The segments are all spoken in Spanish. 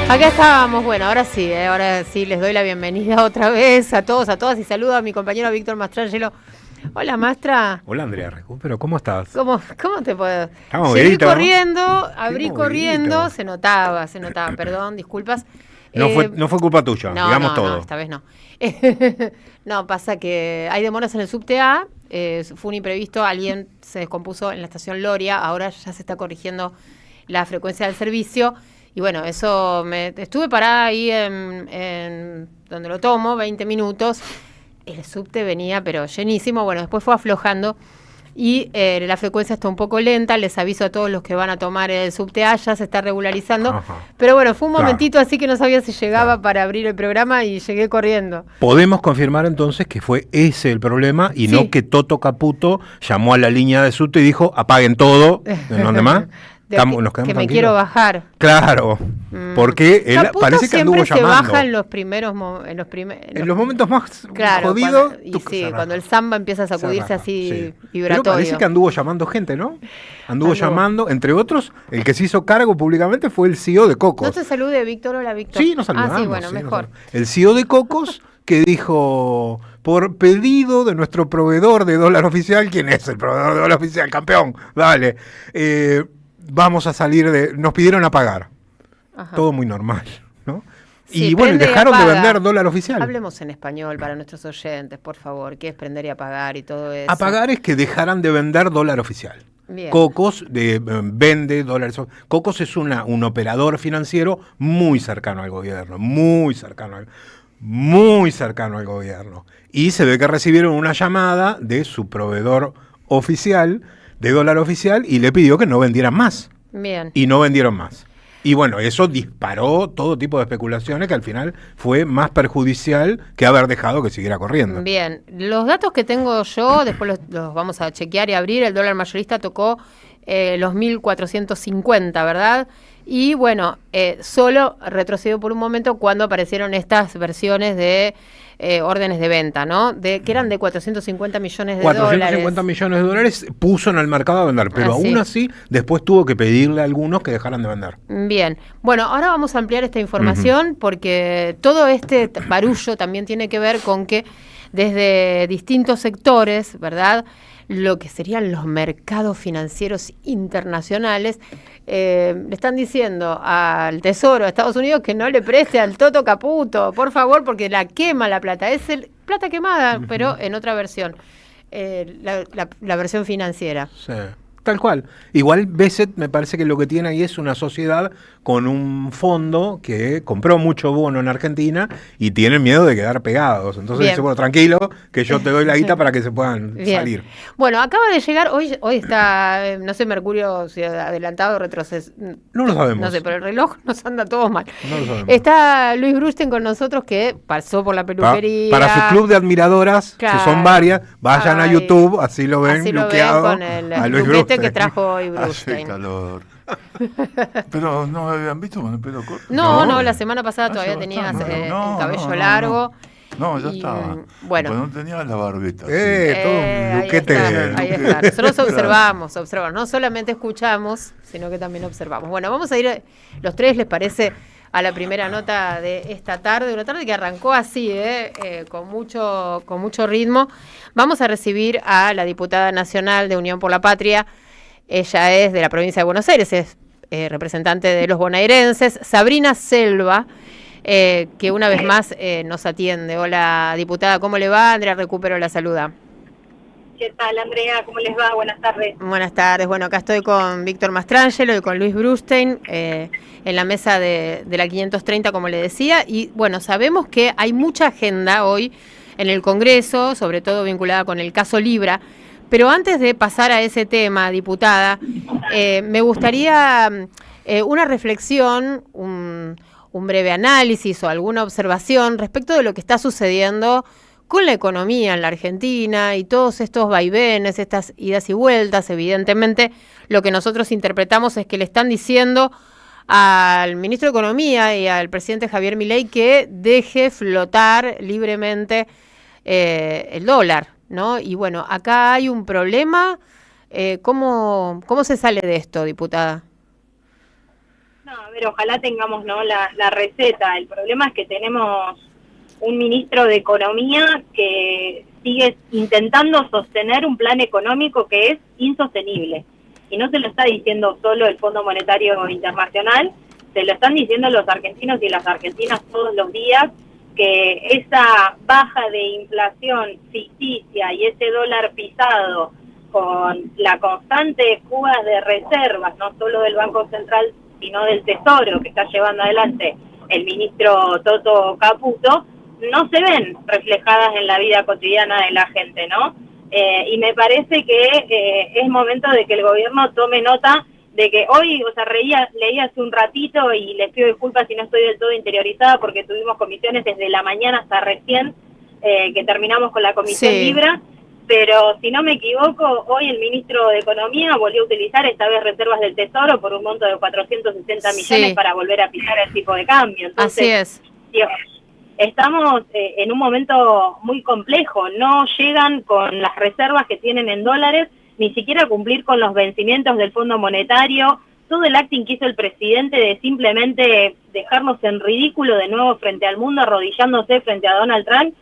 Acá estábamos, bueno, ahora sí les doy la bienvenida otra vez a todos, a todas y saludo a mi compañero Víctor Mastrangelo. Hola, Mastra. Hola, Andrea Recupero, ¿cómo estás? ¿Cómo te puedo? Estamos Llegué movidito, corriendo, ¿no? abrí Qué corriendo, movidito. se notaba, perdón, disculpas. No fue culpa tuya, digamos todo. No, esta vez no. No, pasa que hay demoras en el subte A, fue un imprevisto, alguien se descompuso en la estación Loria, ahora ya se está corrigiendo la frecuencia del servicio. Y bueno, estuve parada ahí en donde lo tomo, 20 minutos. El subte venía, pero llenísimo. Bueno, después fue aflojando y la frecuencia está un poco lenta. Les aviso a todos los que van a tomar el subte A, ya se está regularizando. Ajá. Pero bueno, fue un Claro. momentito así que no sabía si llegaba para abrir el programa y llegué corriendo. Podemos confirmar entonces que fue ese el problema y Sí. no que Toto Caputo llamó a la línea de subte y dijo apaguen todo. ¿En dónde más? De Nos que quedamos me tranquilos. quiero bajar. Claro, porque él Caputo parece que anduvo siempre se llamando. baja en los primeros En los momentos más claro, jodidos. cuando el samba empieza a sacudirse así vibratorio. Pero parece que anduvo llamando gente, ¿no? Anduvo llamando, entre otros, el que se hizo cargo públicamente fue el CEO de Cocos. No te salude, Víctor. Hola, Víctor. Sí, nos saludamos. Ah, sí, bueno, mejor. El CEO de Cocos que dijo, por pedido de nuestro proveedor de dólar oficial, ¿quién es el proveedor de dólar oficial? Campeón, dale. Vamos a salir nos pidieron a pagar. Ajá. Todo muy normal, ¿no? Sí, Y bueno, prende y dejaron de apaga. vender dólar oficial. Hablemos en español para nuestros oyentes, por favor. ¿Qué es prender y apagar y todo eso? Apagar es que dejaran de vender dólar oficial. Bien. Cocos vende dólares. Cocos es un operador financiero muy cercano al gobierno, muy cercano al gobierno. Y se ve que recibieron una llamada de su proveedor oficial, de dólar oficial, y le pidió que no vendieran más. Bien. Y no vendieron más. Y bueno, eso disparó todo tipo de especulaciones que al final fue más perjudicial que haber dejado que siguiera corriendo. Bien. Los datos que tengo yo, después los vamos a chequear y abrir. El dólar mayorista tocó los 1.450, ¿verdad? Y bueno, solo retrocedió por un momento cuando aparecieron estas versiones de órdenes de venta, ¿no? Que eran de 450 millones de 450 dólares. millones de dólares puso en el mercado a vender, pero Así. aún así después tuvo que pedirle a algunos que dejaran de vender. Bien, bueno, ahora vamos a ampliar esta información porque todo este barullo también tiene que ver con que desde distintos sectores, ¿verdad?, lo que serían los mercados financieros internacionales, le están diciendo al Tesoro de Estados Unidos que no le preste al Toto Caputo, por favor, porque la quema la plata. Es plata quemada, pero en otra versión, la versión financiera. Sí. Tal cual. Igual Besset me parece que lo que tiene ahí es una sociedad con un fondo que compró mucho bono en Argentina y tienen miedo de quedar pegados. Entonces dice, bueno, tranquilo, que yo te doy la guita para que se puedan salir. Bueno, acaba de llegar, hoy está, no sé, Mercurio si adelantado o retroceso. No lo sabemos. No sé, pero el reloj nos anda todos mal. No lo sabemos. Está Luis Brusten con nosotros, que pasó por la peluquería. Para su club de admiradoras, Claro. que son varias, vayan a YouTube, así lo ven, así lo bloqueado, con el a Luis buquete Brusten. que trajo hoy Hace Brusten. calor. Pero no me habían visto con el pelo corto. No, la semana pasada Hace todavía tenías bastante. el No, cabello no, largo. No, ya Y, estaba. bueno. Pero no tenía la barbita. Todo un Ahí luquete. está, ahí está. Nosotros observamos, no solamente escuchamos, sino que también observamos. Bueno, vamos a ir los tres, ¿les parece?, a la primera nota de esta tarde, una tarde que arrancó así, con mucho ritmo. Vamos a recibir a la diputada nacional de Unión por la Patria. Ella es de la provincia de Buenos Aires, es representante de los bonaerenses, Sabrina Selva, que una vez más nos atiende. Hola, diputada, ¿cómo le va? Andrea Recupero la saluda. ¿Qué tal, Andrea? ¿Cómo les va? Buenas tardes. Buenas tardes. Bueno, acá estoy con Víctor Mastrangelo y con Luis Brusten en la mesa de la 530, como le decía. Y bueno, sabemos que hay mucha agenda hoy en el Congreso, sobre todo vinculada con el caso Libra. Pero antes de pasar a ese tema, diputada, me gustaría una reflexión, un breve análisis o alguna observación respecto de lo que está sucediendo con la economía en la Argentina y todos estos vaivenes, estas idas y vueltas. Evidentemente, lo que nosotros interpretamos es que le están diciendo al ministro de Economía y al presidente Javier Milei que deje flotar libremente el dólar, ¿no? Y bueno, acá hay un problema. ¿Cómo se sale de esto, diputada? No, No, a ver, ojalá tengamos, ¿no?, la receta. El problema es que tenemos un ministro de Economía que sigue intentando sostener un plan económico que es insostenible. Y no se lo está diciendo solo el Fondo Monetario Internacional, se lo están diciendo los argentinos y las argentinas todos los días, que esa baja de inflación ficticia y ese dólar pisado con la constante fuga de reservas, no solo del Banco Central, sino del Tesoro que está llevando adelante el ministro Toto Caputo, no se ven reflejadas en la vida cotidiana de la gente, ¿no? Y me parece que es momento de que el gobierno tome nota de que hoy, o sea, leí hace un ratito y les pido disculpas si no estoy del todo interiorizada porque tuvimos comisiones desde la mañana hasta recién que terminamos con la comisión Libra, pero si no me equivoco, hoy el ministro de Economía volvió a utilizar esta vez reservas del Tesoro por un monto de 460 millones para volver a pisar el tipo de cambio. Entonces, así es. Digo, estamos en un momento muy complejo, no llegan con las reservas que tienen en dólares, ni siquiera cumplir con los vencimientos del Fondo Monetario, todo el acting que hizo el presidente de simplemente dejarnos en ridículo de nuevo frente al mundo, arrodillándose frente a Donald Trump.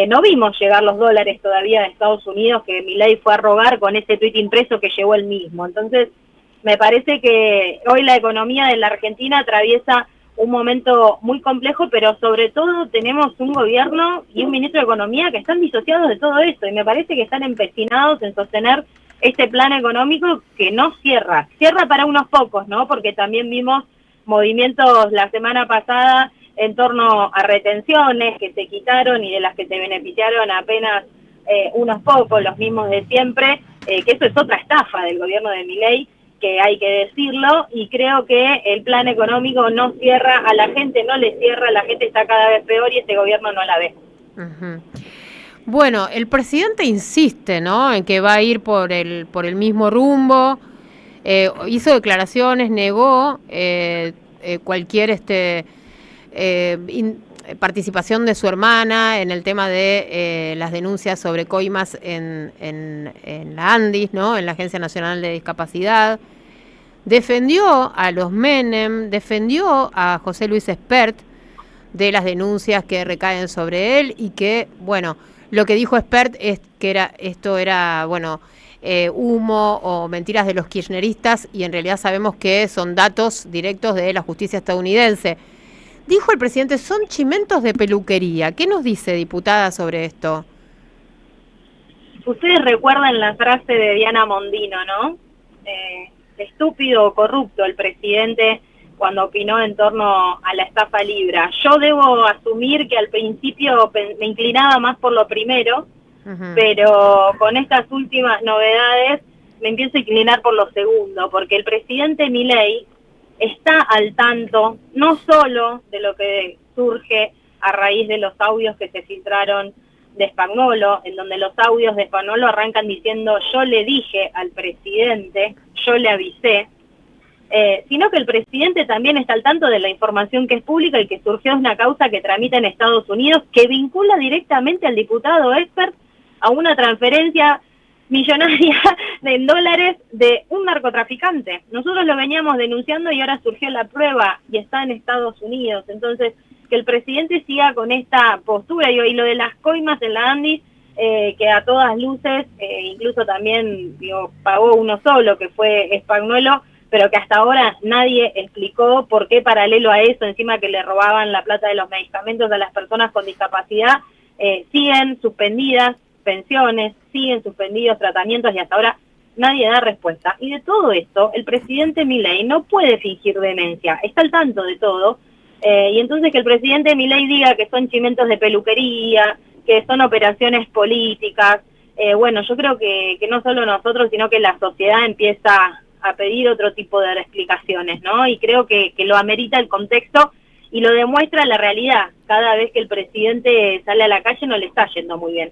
No vimos llegar los dólares todavía de Estados Unidos que Milei fue a rogar con ese tuit impreso que llevó él mismo. Entonces, me parece que hoy la economía de la Argentina atraviesa un momento muy complejo, pero sobre todo tenemos un gobierno y un ministro de Economía que están disociados de todo esto y me parece que están empecinados en sostener este plan económico que no cierra para unos pocos, ¿no? Porque también vimos movimientos la semana pasada en torno a retenciones que se quitaron y de las que se beneficiaron apenas unos pocos, los mismos de siempre, que eso es otra estafa del gobierno de Milei, que hay que decirlo, y creo que el plan económico no cierra, a la gente no le cierra, la gente está cada vez peor y este gobierno no la ve. Uh-huh. Bueno, el presidente insiste, ¿no?, en que va a ir por el mismo rumbo, hizo declaraciones, negó cualquier participación de su hermana en el tema de las denuncias sobre coimas en la ANDIS, ¿no?, en la Agencia Nacional de Discapacidad. Defendió a los Menem, defendió a José Luis Espert de las denuncias que recaen sobre él y que, bueno, lo que dijo Espert es que esto era humo o mentiras de los kirchneristas y en realidad sabemos que son datos directos de la justicia estadounidense. Dijo el presidente, son chimentos de peluquería. ¿Qué nos dice, diputada, sobre esto? Ustedes recuerdan la frase de Diana Mondino, ¿no? Estúpido o corrupto el presidente cuando opinó en torno a la estafa Libra. Yo debo asumir que al principio me inclinaba más por lo primero, pero con estas últimas novedades me empiezo a inclinar por lo segundo, porque el presidente Milei está al tanto no solo de lo que surge a raíz de los audios que se filtraron de Spagnuolo, en donde los audios de Spagnuolo arrancan diciendo yo le dije al presidente, yo le avisé, sino que el presidente también está al tanto de la información que es pública y que surgió de una causa que tramita en Estados Unidos que vincula directamente al diputado Expert a una transferencia millonaria en dólares de un narcotraficante. Nosotros lo veníamos denunciando y ahora surgió la prueba y está en Estados Unidos. Entonces, que el presidente siga con esta postura y lo de las coimas en la ANDIS, que a todas luces, incluso también pagó uno solo, que fue Spagnuolo, pero que hasta ahora nadie explicó por qué paralelo a eso, encima que le robaban la plata de los medicamentos a las personas con discapacidad, siguen suspendidas pensiones, siguen suspendidos tratamientos y hasta ahora nadie da respuesta. Y de todo esto, el presidente Milei no puede fingir demencia, está al tanto de todo, y entonces que el presidente Milei diga que son chimentos de peluquería, que son operaciones políticas, bueno, yo creo que no solo nosotros, sino que la sociedad empieza a pedir otro tipo de explicaciones, ¿no? Y creo que lo amerita el contexto y lo demuestra la realidad. Cada vez que el presidente sale a la calle no le está yendo muy bien.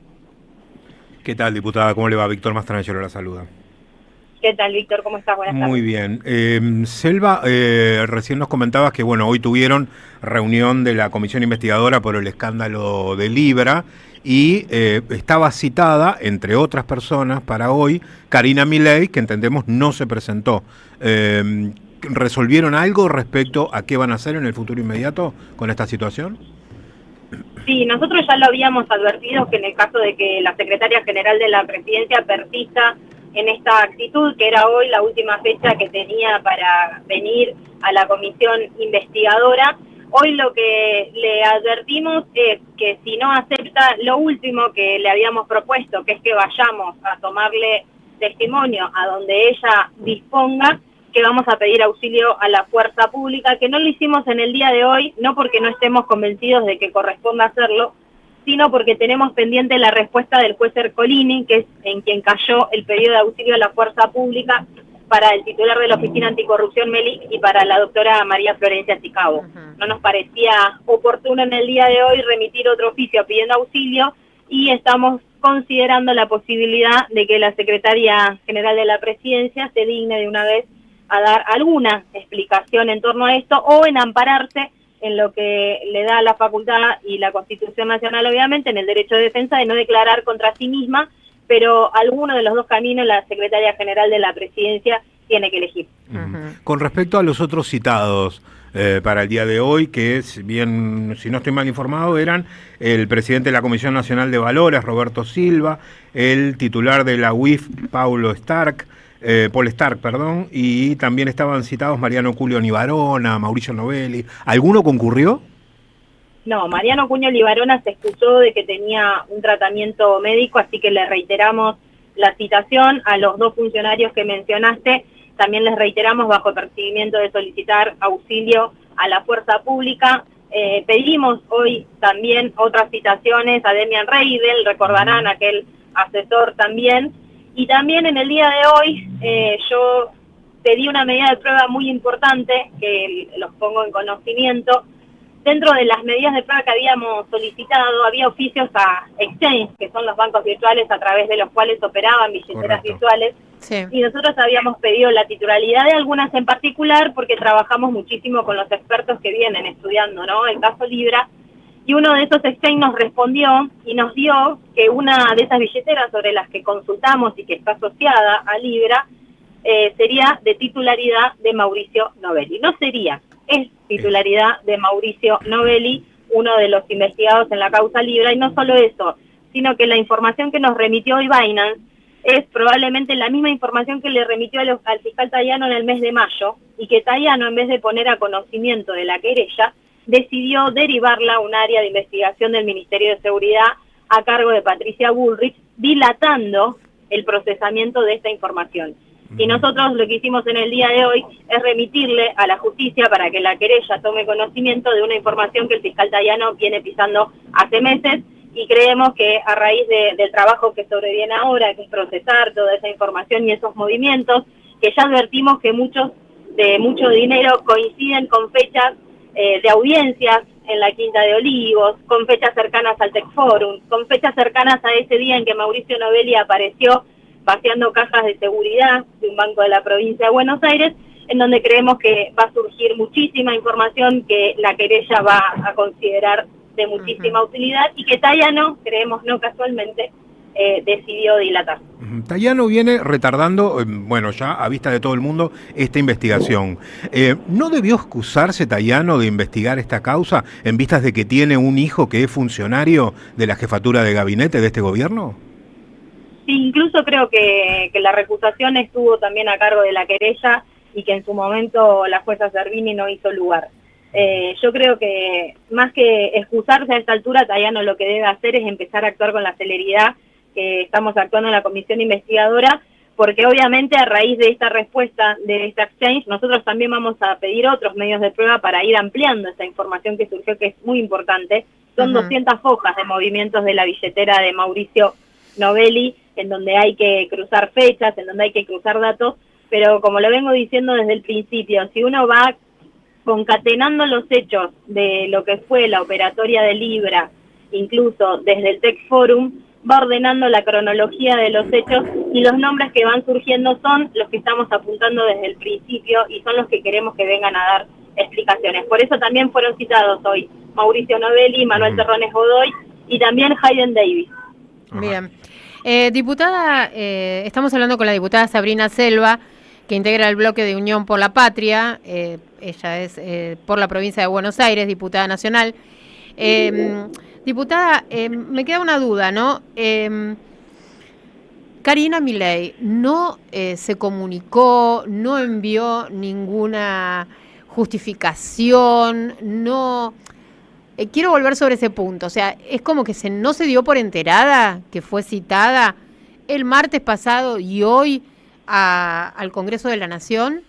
¿Qué tal, diputada? ¿Cómo le va? Víctor Mastrangelo la saluda. ¿Qué tal, Víctor? ¿Cómo estás? Buenas tardes. Muy bien. Selva, recién nos comentabas que, bueno, hoy tuvieron reunión de la comisión investigadora por el escándalo de Libra y estaba citada, entre otras personas, para hoy, Karina Milei, que entendemos no se presentó. ¿Resolvieron algo respecto a qué van a hacer en el futuro inmediato con esta situación? Sí, nosotros ya lo habíamos advertido que en el caso de que la Secretaria General de la Presidencia persista en esta actitud, que era hoy la última fecha que tenía para venir a la comisión investigadora, hoy lo que le advertimos es que si no acepta lo último que le habíamos propuesto, que es que vayamos a tomarle testimonio a donde ella disponga, que vamos a pedir auxilio a la fuerza pública, que no lo hicimos en el día de hoy, no porque no estemos convencidos de que corresponda hacerlo, sino porque tenemos pendiente la respuesta del juez Ercolini, que es en quien cayó el pedido de auxilio a la fuerza pública para el titular de la Oficina Anticorrupción Melic y para la doctora María Florencia Sicabo. No nos parecía oportuno en el día de hoy remitir otro oficio pidiendo auxilio y estamos considerando la posibilidad de que la Secretaria General de la Presidencia se digne de una vez a dar alguna explicación en torno a esto o en ampararse en lo que le da la facultad y la Constitución Nacional, obviamente, en el derecho de defensa de no declarar contra sí misma, pero alguno de los dos caminos la Secretaria General de la Presidencia tiene que elegir. Con respecto a los otros citados para el día de hoy, que si bien, si no estoy mal informado, eran el presidente de la Comisión Nacional de Valores, Roberto Silva, el titular de la UIF, Paul Stark, y también estaban citados Mariano Culio Nivarona, Mauricio Novelli. ¿Alguno concurrió? No, Mariano Cuño Libarona se excusó de que tenía un tratamiento médico, así que le reiteramos la citación a los dos funcionarios que mencionaste. También les reiteramos bajo percibimiento de solicitar auxilio a la fuerza pública. Pedimos hoy también otras citaciones a Demian Reidel, recordarán aquel asesor también. Y también en el día de hoy yo pedí una medida de prueba muy importante, que los pongo en conocimiento. Dentro de las medidas de prueba que habíamos solicitado, había oficios a exchange, que son los bancos virtuales a través de los cuales operaban billeteras virtuales. Sí. Y nosotros habíamos pedido la titularidad de algunas en particular porque trabajamos muchísimo con los expertos que vienen estudiando, ¿no?, el caso Libra. Y uno de esos exchange nos respondió y nos dio que una de esas billeteras sobre las que consultamos y que está asociada a Libra sería de titularidad de Mauricio Novelli. No sería, es titularidad de Mauricio Novelli, uno de los investigados en la causa Libra. Y no solo eso, sino que la información que nos remitió hoy Binance es probablemente la misma información que le remitió al fiscal Tayano en el mes de mayo, y que Tayano, en vez de poner a conocimiento de la querella, decidió derivarla a un área de investigación del Ministerio de Seguridad a cargo de Patricia Bullrich, dilatando el procesamiento de esta información. Y nosotros lo que hicimos en el día de hoy es remitirle a la justicia para que la querella tome conocimiento de una información que el fiscal Tayano viene pisando hace meses, y creemos que a raíz del trabajo que sobreviene ahora, que es procesar toda esa información y esos movimientos, que ya advertimos que mucho dinero coinciden con fechas de audiencias en la Quinta de Olivos, con fechas cercanas al Tech Forum, con fechas cercanas a ese día en que Mauricio Novelli apareció vaciando cajas de seguridad de un banco de la provincia de Buenos Aires, en donde creemos que va a surgir muchísima información que la querella va a considerar de muchísima utilidad, y que Tayano, creemos no casualmente, decidió dilatar. Tayano viene retardando, bueno, ya a vista de todo el mundo, esta investigación. ¿No debió excusarse Tayano de investigar esta causa en vistas de que tiene un hijo que es funcionario de la jefatura de gabinete de este gobierno? Sí, incluso creo que la recusación estuvo también a cargo de la querella y que en su momento la jueza Servini no hizo lugar. Yo creo que más que excusarse a esta altura, Tayano lo que debe hacer es empezar a actuar con la celeridad que estamos actuando en la comisión investigadora, porque obviamente a raíz de esta respuesta de esta exchange, nosotros también vamos a pedir otros medios de prueba para ir ampliando esa información que surgió, que es muy importante. Son 200 hojas de movimientos de la billetera de Mauricio Novelli, en donde hay que cruzar fechas, en donde hay que cruzar datos, pero como lo vengo diciendo desde el principio, si uno va concatenando los hechos de lo que fue la operatoria de Libra, incluso desde el Tech Forum, va ordenando la cronología de los hechos, y los nombres que van surgiendo son los que estamos apuntando desde el principio y son los que queremos que vengan a dar explicaciones. Por eso también fueron citados hoy Mauricio Novelli, Manuel Terrones Godoy y también Hayden Davis. Bien. Diputada, estamos hablando con la diputada Sabrina Selva, que integra el bloque de Unión por la Patria. Ella es por la provincia de Buenos Aires, diputada nacional. Diputada, me queda una duda, ¿no? Karina Milei no se comunicó, no envió ninguna justificación, no... quiero volver sobre ese punto, o sea, es como que no se dio por enterada que fue citada el martes pasado y hoy al Congreso de la Nación.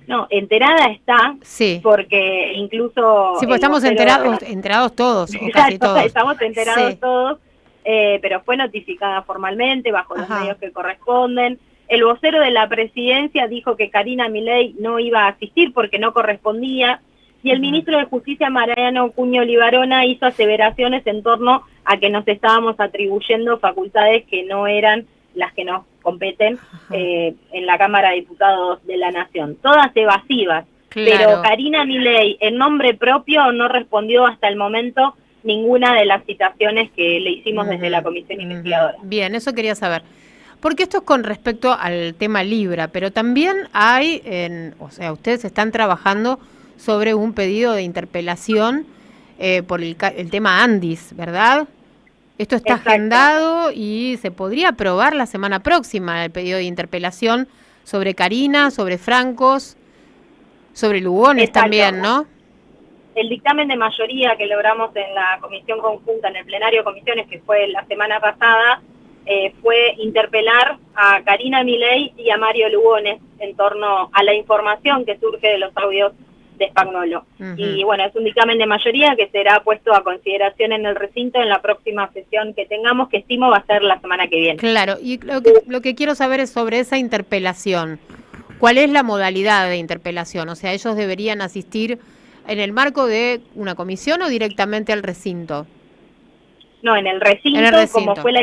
No, enterada está, sí, porque incluso... Sí, porque estamos enterados todos, o casi todos. Estamos enterados sí. todos, pero fue notificada formalmente bajo los medios que corresponden. El vocero de la presidencia dijo que Karina Milei no iba a asistir porque no correspondía, y el ministro de Justicia, Mariano Cuño Libarona, hizo aseveraciones en torno a que nos estábamos atribuyendo facultades que no eran las que nos competen en la Cámara de Diputados de la Nación. Todas evasivas, claro. Pero Karina Milei, en nombre propio, no respondió hasta el momento ninguna de las citaciones que le hicimos desde la Comisión Investigadora. Bien, eso quería saber. Porque esto es con respecto al tema Libra, pero también hay, o sea, ustedes están trabajando sobre un pedido de interpelación por el tema Andis, ¿verdad? Esto está agendado y se podría aprobar la semana próxima el pedido de interpelación sobre Karina, sobre Francos, sobre Lugones también, ¿no? El dictamen de mayoría que logramos en la comisión conjunta, en el plenario de comisiones, que fue la semana pasada, fue interpelar a Karina Milei y a Mario Lugones en torno a la información que surge de los audios de Spagnolo. Y bueno, es un dictamen de mayoría que será puesto a consideración en el recinto en la próxima sesión que tengamos, que estimo va a ser la semana que viene. Claro, y lo que quiero saber es sobre esa interpelación. ¿Cuál es la modalidad de interpelación? O sea, ¿ellos deberían asistir en el marco de una comisión o directamente al recinto? No, en el recinto. Como fue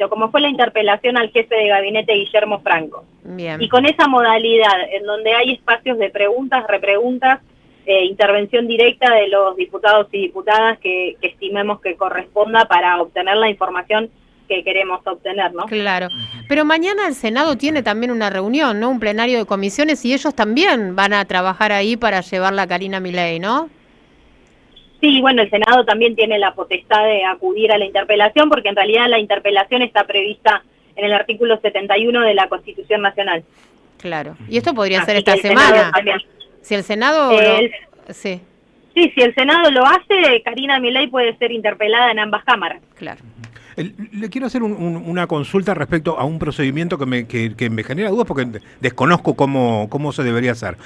como fue la interpelación al jefe de gabinete Guillermo Franco. Bien. Y con esa modalidad, en donde hay espacios de preguntas, repreguntas, intervención directa de los diputados y diputadas que estimemos que corresponda para obtener la información que queremos obtener, ¿no? Claro. Pero mañana el Senado tiene también una reunión, ¿no? Un plenario de comisiones, y ellos también van a trabajar ahí para llevarla a Karina Milei, ¿no? Sí, bueno, el Senado también tiene la potestad de acudir a la interpelación, porque en realidad la interpelación está prevista en el artículo 71 de la Constitución Nacional. Claro. Y esto podría ser esta semana. Si el Senado... Sí. Sí, si el Senado lo hace, Karina Milei puede ser interpelada en ambas cámaras. Claro. Le quiero hacer una consulta respecto a un procedimiento que me genera dudas porque desconozco cómo se debería hacer.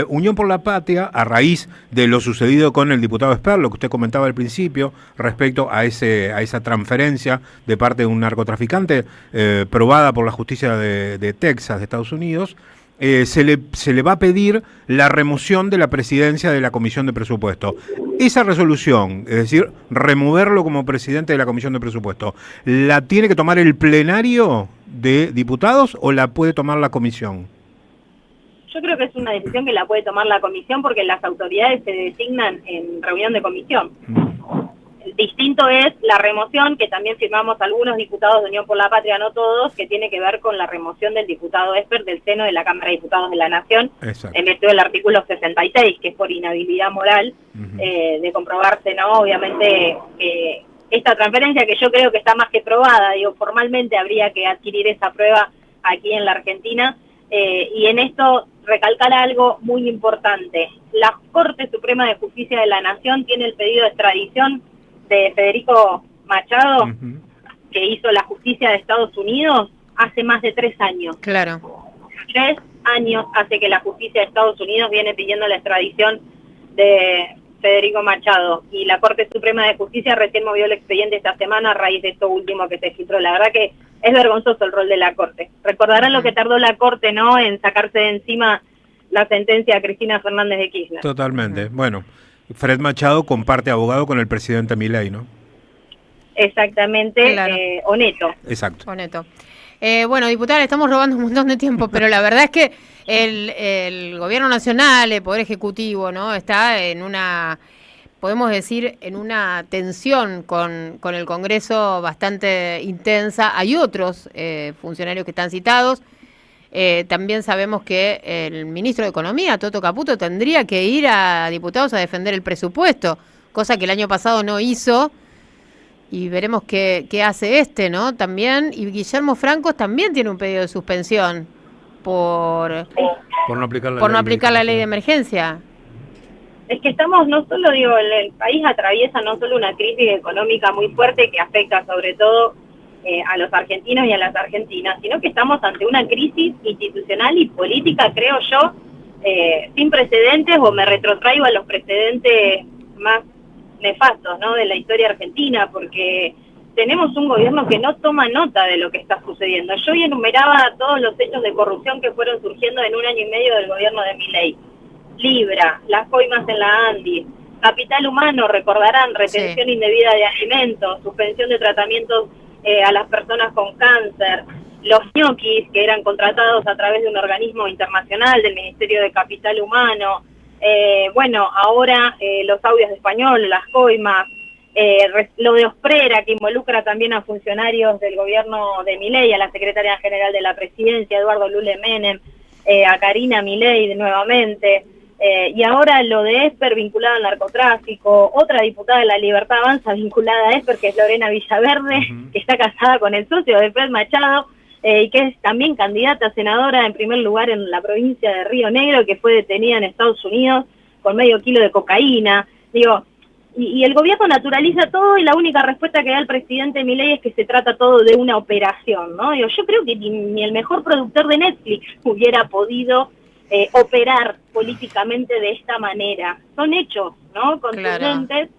Unión por la Patria, a raíz de lo sucedido con el diputado Esper, lo que usted comentaba al principio, respecto a esa transferencia de parte de un narcotraficante probada por la justicia de Texas, de Estados Unidos, se le va a pedir la remoción de la presidencia de la Comisión de Presupuesto. Esa resolución, es decir, removerlo como presidente de la Comisión de Presupuesto, ¿la tiene que tomar el plenario de diputados o la puede tomar la comisión? Yo creo que es una decisión que la puede tomar la comisión porque las autoridades se designan en reunión de comisión. Distinto es la remoción, que también firmamos algunos diputados de Unión por la Patria, no todos, que tiene que ver con la remoción del diputado Esper del seno de la Cámara de Diputados de la Nación, en virtud del artículo 66, que es por inhabilidad moral, de comprobarse, ¿no? Obviamente, esta transferencia, que yo creo que está más que probada, digo, formalmente habría que adquirir esa prueba aquí en la Argentina, y en esto recalcar algo muy importante. La Corte Suprema de Justicia de la Nación tiene el pedido de extradición de Federico Machado, que hizo la justicia de Estados Unidos hace más de 3 años. Claro. 3 años hace que la justicia de Estados Unidos viene pidiendo la extradición de Federico Machado, y la Corte Suprema de Justicia recién movió el expediente esta semana a raíz de esto último que se filtró. La verdad que es vergonzoso el rol de la Corte. Recordarán lo que tardó la Corte, ¿no?, en sacarse de encima la sentencia a Cristina Fernández de Kirchner. Totalmente. Bueno, Fred Machado comparte abogado con el presidente Milei, ¿no? Exactamente, claro. Oneto. Exacto. Oneto. Bueno, diputada, le estamos robando un montón de tiempo, pero la verdad es que el Gobierno Nacional, el Poder Ejecutivo, ¿no?, está en una, podemos decir, en una tensión con el Congreso bastante intensa. Hay otros funcionarios que están citados. También sabemos que el ministro de Economía, Toto Caputo, tendría que ir a diputados a defender el presupuesto, cosa que el año pasado no hizo, y veremos qué hace ¿no? También, y Guillermo Francos también tiene un pedido de suspensión por no aplicar la ley de emergencia. Es que estamos, no solo digo, el país atraviesa no solo una crisis económica muy fuerte que afecta sobre todo a los argentinos y a las argentinas, sino que estamos ante una crisis institucional y política, creo yo, sin precedentes, o me retrotraigo a los precedentes más nefastos, ¿no?, de la historia argentina, porque tenemos un gobierno que no toma nota de lo que está sucediendo. Yo hoy enumeraba todos los hechos de corrupción que fueron surgiendo en 1 año y medio del gobierno de Milei. Libra, las coimas en la ANDI, capital humano, recordarán, retención indebida de alimentos, suspensión de tratamientos a las personas con cáncer, los ñoquis que eran contratados a través de un organismo internacional del Ministerio de Capital Humano, bueno, ahora los audios de español, las coimas, lo de Osprera, que involucra también a funcionarios del gobierno de Milei, a la secretaria general de la presidencia, Eduardo Lule Menem, a Karina Milei nuevamente, y ahora lo de Esper vinculado al narcotráfico, otra diputada de La Libertad Avanza vinculada a Esper, que es Lorena Villaverde, que está casada con el socio de Fred Machado, y que es también candidata a senadora en primer lugar en la provincia de Río Negro, que fue detenida en Estados Unidos con medio kilo de cocaína. Digo, y el gobierno naturaliza todo, y la única respuesta que da el presidente Milei es que se trata todo de una operación, ¿no? Digo, yo creo que ni el mejor productor de Netflix hubiera podido operar políticamente de esta manera. Son hechos, ¿no?, contundentes.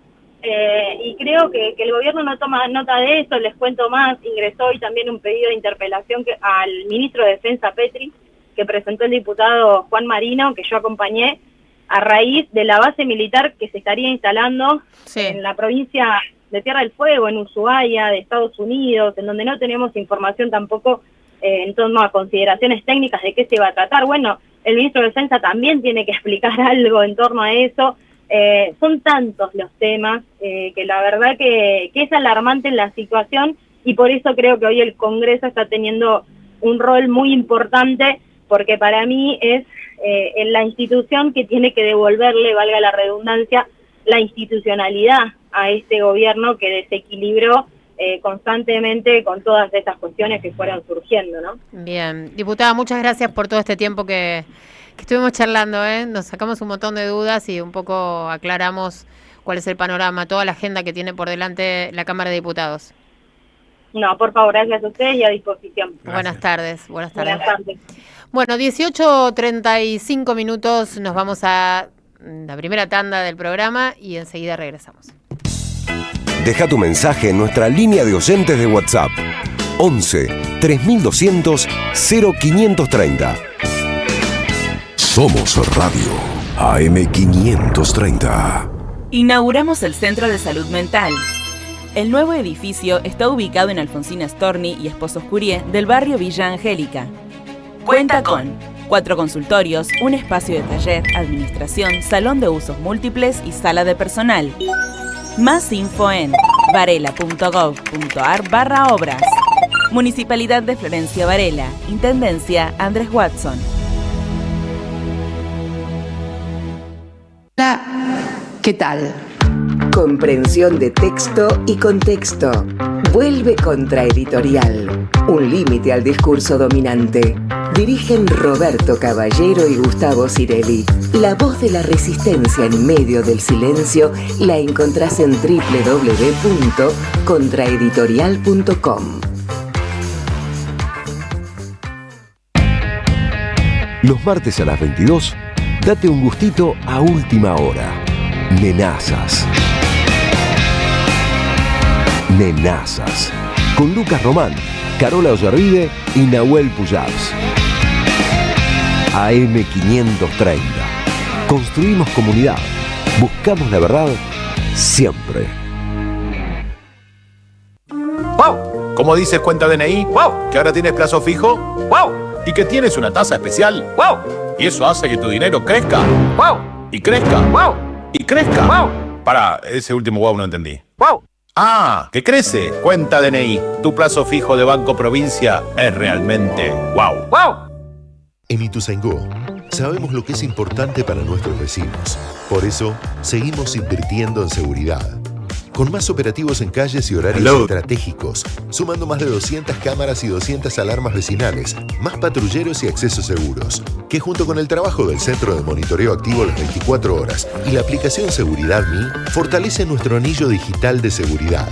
Y creo que el gobierno no toma nota de eso. Les cuento más, ingresó hoy también un pedido de interpelación al ministro de Defensa Petri, que presentó el diputado Juan Marino, que yo acompañé, a raíz de la base militar que se estaría instalando en la provincia de Tierra del Fuego, en Ushuaia, de Estados Unidos, en donde no tenemos información tampoco en torno a consideraciones técnicas de qué se va a tratar. Bueno, el ministro de Defensa también tiene que explicar algo en torno a eso. Son tantos los temas que la verdad que es alarmante la situación, y por eso creo que hoy el Congreso está teniendo un rol muy importante, porque para mí es la institución que tiene que devolverle, valga la redundancia, la institucionalidad a este gobierno que desequilibró constantemente con todas estas cuestiones que fueron surgiendo, ¿no? Bien, diputada, muchas gracias por todo este tiempo que estuvimos charlando, nos sacamos un montón de dudas y un poco aclaramos cuál es el panorama, toda la agenda que tiene por delante la Cámara de Diputados. No, por favor, gracias a ustedes y a disposición. Buenas tardes. Buenas tardes. Bueno, 18:35 minutos, nos vamos a la primera tanda del programa y enseguida regresamos. Deja tu mensaje en nuestra línea de oyentes de WhatsApp, 11 3200 0530. Somos Radio AM530. Inauguramos el Centro de Salud Mental. El nuevo edificio está ubicado en Alfonsina Storni y Esposos Curie del barrio Villa Angélica. Cuenta con 4 consultorios, un espacio de taller, administración, salón de usos múltiples y sala de personal. Más info en varela.gov.ar/obras. Municipalidad de Florencia Varela. Intendencia Andrés Watson. Hola, ¿qué tal? Comprensión de texto y contexto. Vuelve Contraeditorial. Un límite al discurso dominante. Dirigen Roberto Caballero y Gustavo Cirelli. La voz de la resistencia en medio del silencio la encontrás en www.contraeditorial.com. Los martes a las 22, date un gustito a última hora. Nenazas. Nenazas. Con Lucas Román, Carola Ollarvide y Nahuel Pujals. AM530. Construimos comunidad. Buscamos la verdad siempre. ¡Wow! ¿Cómo dices cuenta DNI? ¡Wow! ¿Que ahora tienes plazo fijo? ¡Wow! ¿Y que tienes una tasa especial? ¡Wow! ¿Y eso hace que tu dinero crezca? ¡Wow! ¿Y crezca? ¡Wow! ¿Y crezca? ¡Wow! Pará, ese último wow no entendí. ¡Wow! ¡Ah! ¡Que crece! Cuenta DNI. Tu plazo fijo de Banco Provincia es realmente wow. ¡Wow! En Ituzaingó sabemos lo que es importante para nuestros vecinos. Por eso, seguimos invirtiendo en seguridad. Con más operativos en calles y horarios estratégicos, sumando más de 200 cámaras y 200 alarmas vecinales, más patrulleros y accesos seguros, que junto con el trabajo del Centro de Monitoreo Activo las 24 horas y la aplicación Seguridad Mi, fortalece nuestro anillo digital de seguridad.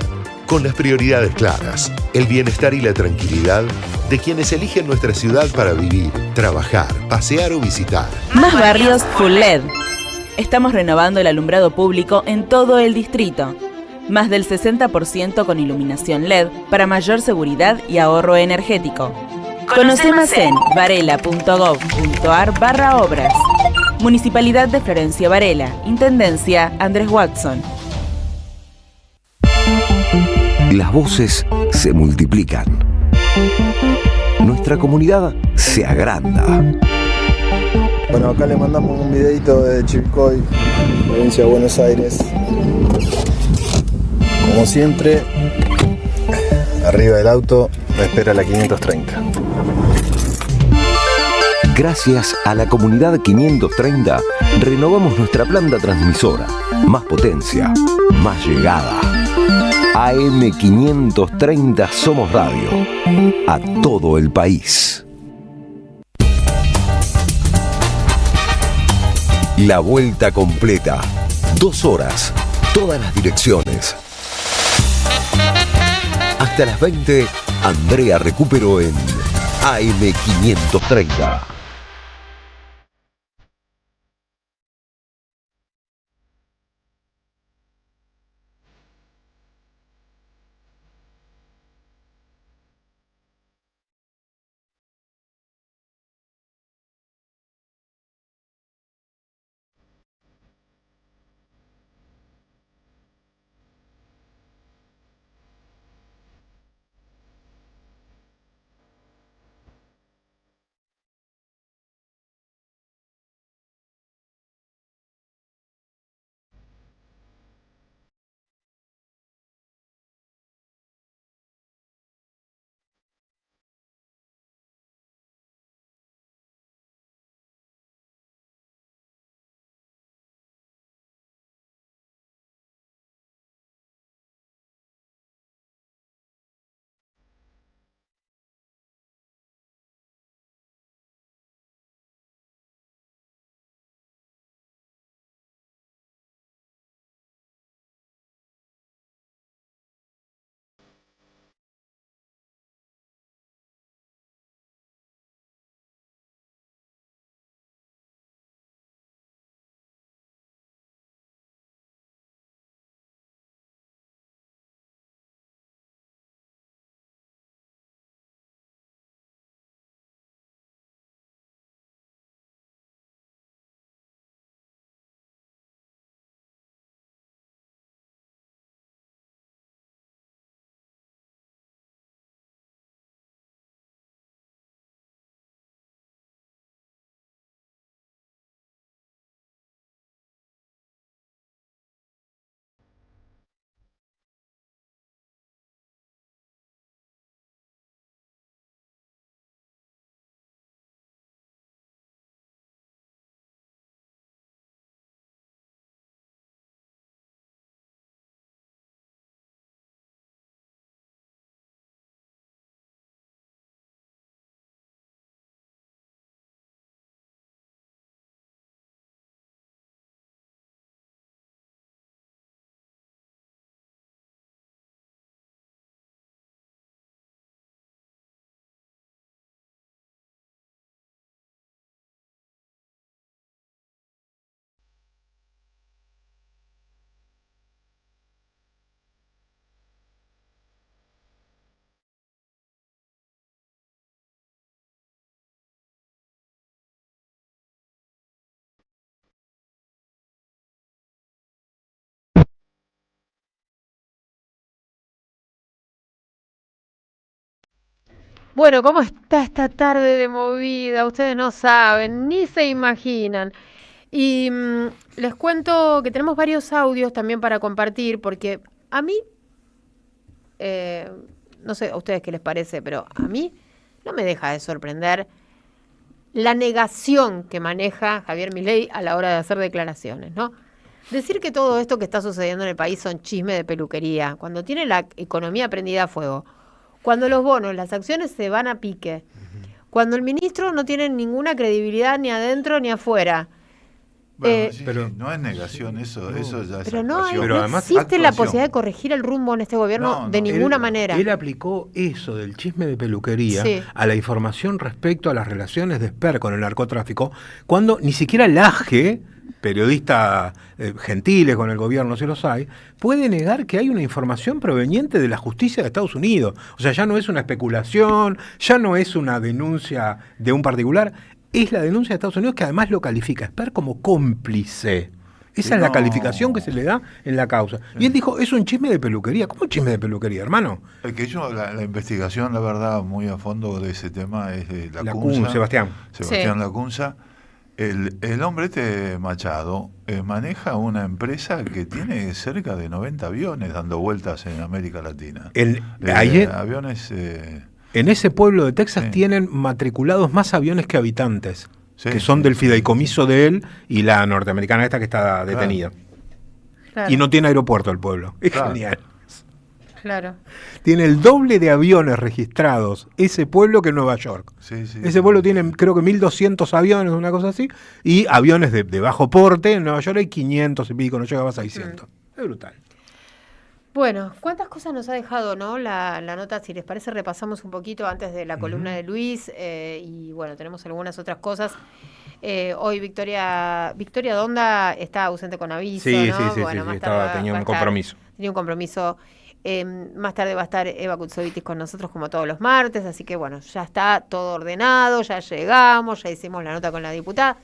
Con las prioridades claras, el bienestar y la tranquilidad de quienes eligen nuestra ciudad para vivir, trabajar, pasear o visitar. Más barrios Full LED. Estamos renovando el alumbrado público en todo el distrito. Más del 60% con iluminación LED para mayor seguridad y ahorro energético. Conoce más en varela.gov.ar/obras. Municipalidad de Florencio Varela. Intendencia Andrés Watson. Las voces se multiplican. Nuestra comunidad se agranda. Bueno, acá le mandamos un videito de Chivilcoy, provincia de Buenos Aires. Como siempre, arriba del auto me espera la 530. Gracias a la comunidad 530, renovamos nuestra planta transmisora. Más potencia, más llegada. AM 530 Somos Radio. A todo el país. La vuelta completa. 2 horas. Todas las direcciones. Hasta las 20, Andrea recuperó en AM 530. Bueno, ¿cómo está esta tarde de movida? Ustedes no saben, ni se imaginan. Y les cuento que tenemos varios audios también para compartir, porque a mí, no sé a ustedes qué les parece, pero a mí no me deja de sorprender la negación que maneja Javier Milei a la hora de hacer declaraciones, ¿no? Decir que todo esto que está sucediendo en el país son chismes de peluquería, cuando tiene la economía prendida a fuego, cuando los bonos, las acciones se van a pique, cuando el ministro no tiene ninguna credibilidad ni adentro ni afuera. Bueno, pero no es negación, eso ya es pero no, actuación. pero además, existe la posibilidad de corregir el rumbo en este gobierno de ninguna manera. Él aplicó eso del chisme de peluquería Sí. a la información respecto a las relaciones de Esper con el narcotráfico, cuando ni siquiera Laje, periodista gentiles con el gobierno, si los hay, puede negar que hay una información proveniente de la justicia de Estados Unidos. O sea, ya no es una especulación, ya no es una denuncia de un particular, es la denuncia de Estados Unidos, que además lo califica a Esper como cómplice. Esa es la calificación que se le da en la causa. Y él dijo, es un chisme de peluquería. ¿Cómo un chisme de peluquería, hermano? El que hizo la investigación, la verdad, muy a fondo de ese tema es de Lacunza, Sebastián Lacunza. El hombre Machado maneja una empresa que tiene cerca de 90 aviones dando vueltas en América Latina. Aviones... En ese pueblo de Texas tienen matriculados más aviones que habitantes, que son del fideicomiso de él y la norteamericana esta que está detenida. Claro. Y no tiene aeropuerto el pueblo. Es genial. Claro. Tiene el doble de aviones registrados ese pueblo que Nueva York. Ese pueblo tiene, creo que 1.200 aviones, una cosa así, y aviones de bajo porte. En Nueva York hay 500 y pico, no llegaba a 600. Es brutal. Bueno, ¿cuántas cosas nos ha dejado, no? La nota, si les parece, repasamos un poquito antes de la columna de Luis, y bueno, tenemos algunas otras cosas. Hoy Victoria Donda está ausente con aviso, ¿no? Bueno, más tarde tenía un compromiso. Tenía un compromiso. Más tarde va a estar Eva Kutsovitis con nosotros como todos los martes, así que bueno, ya está todo ordenado, ya llegamos, ya hicimos la nota con la diputada.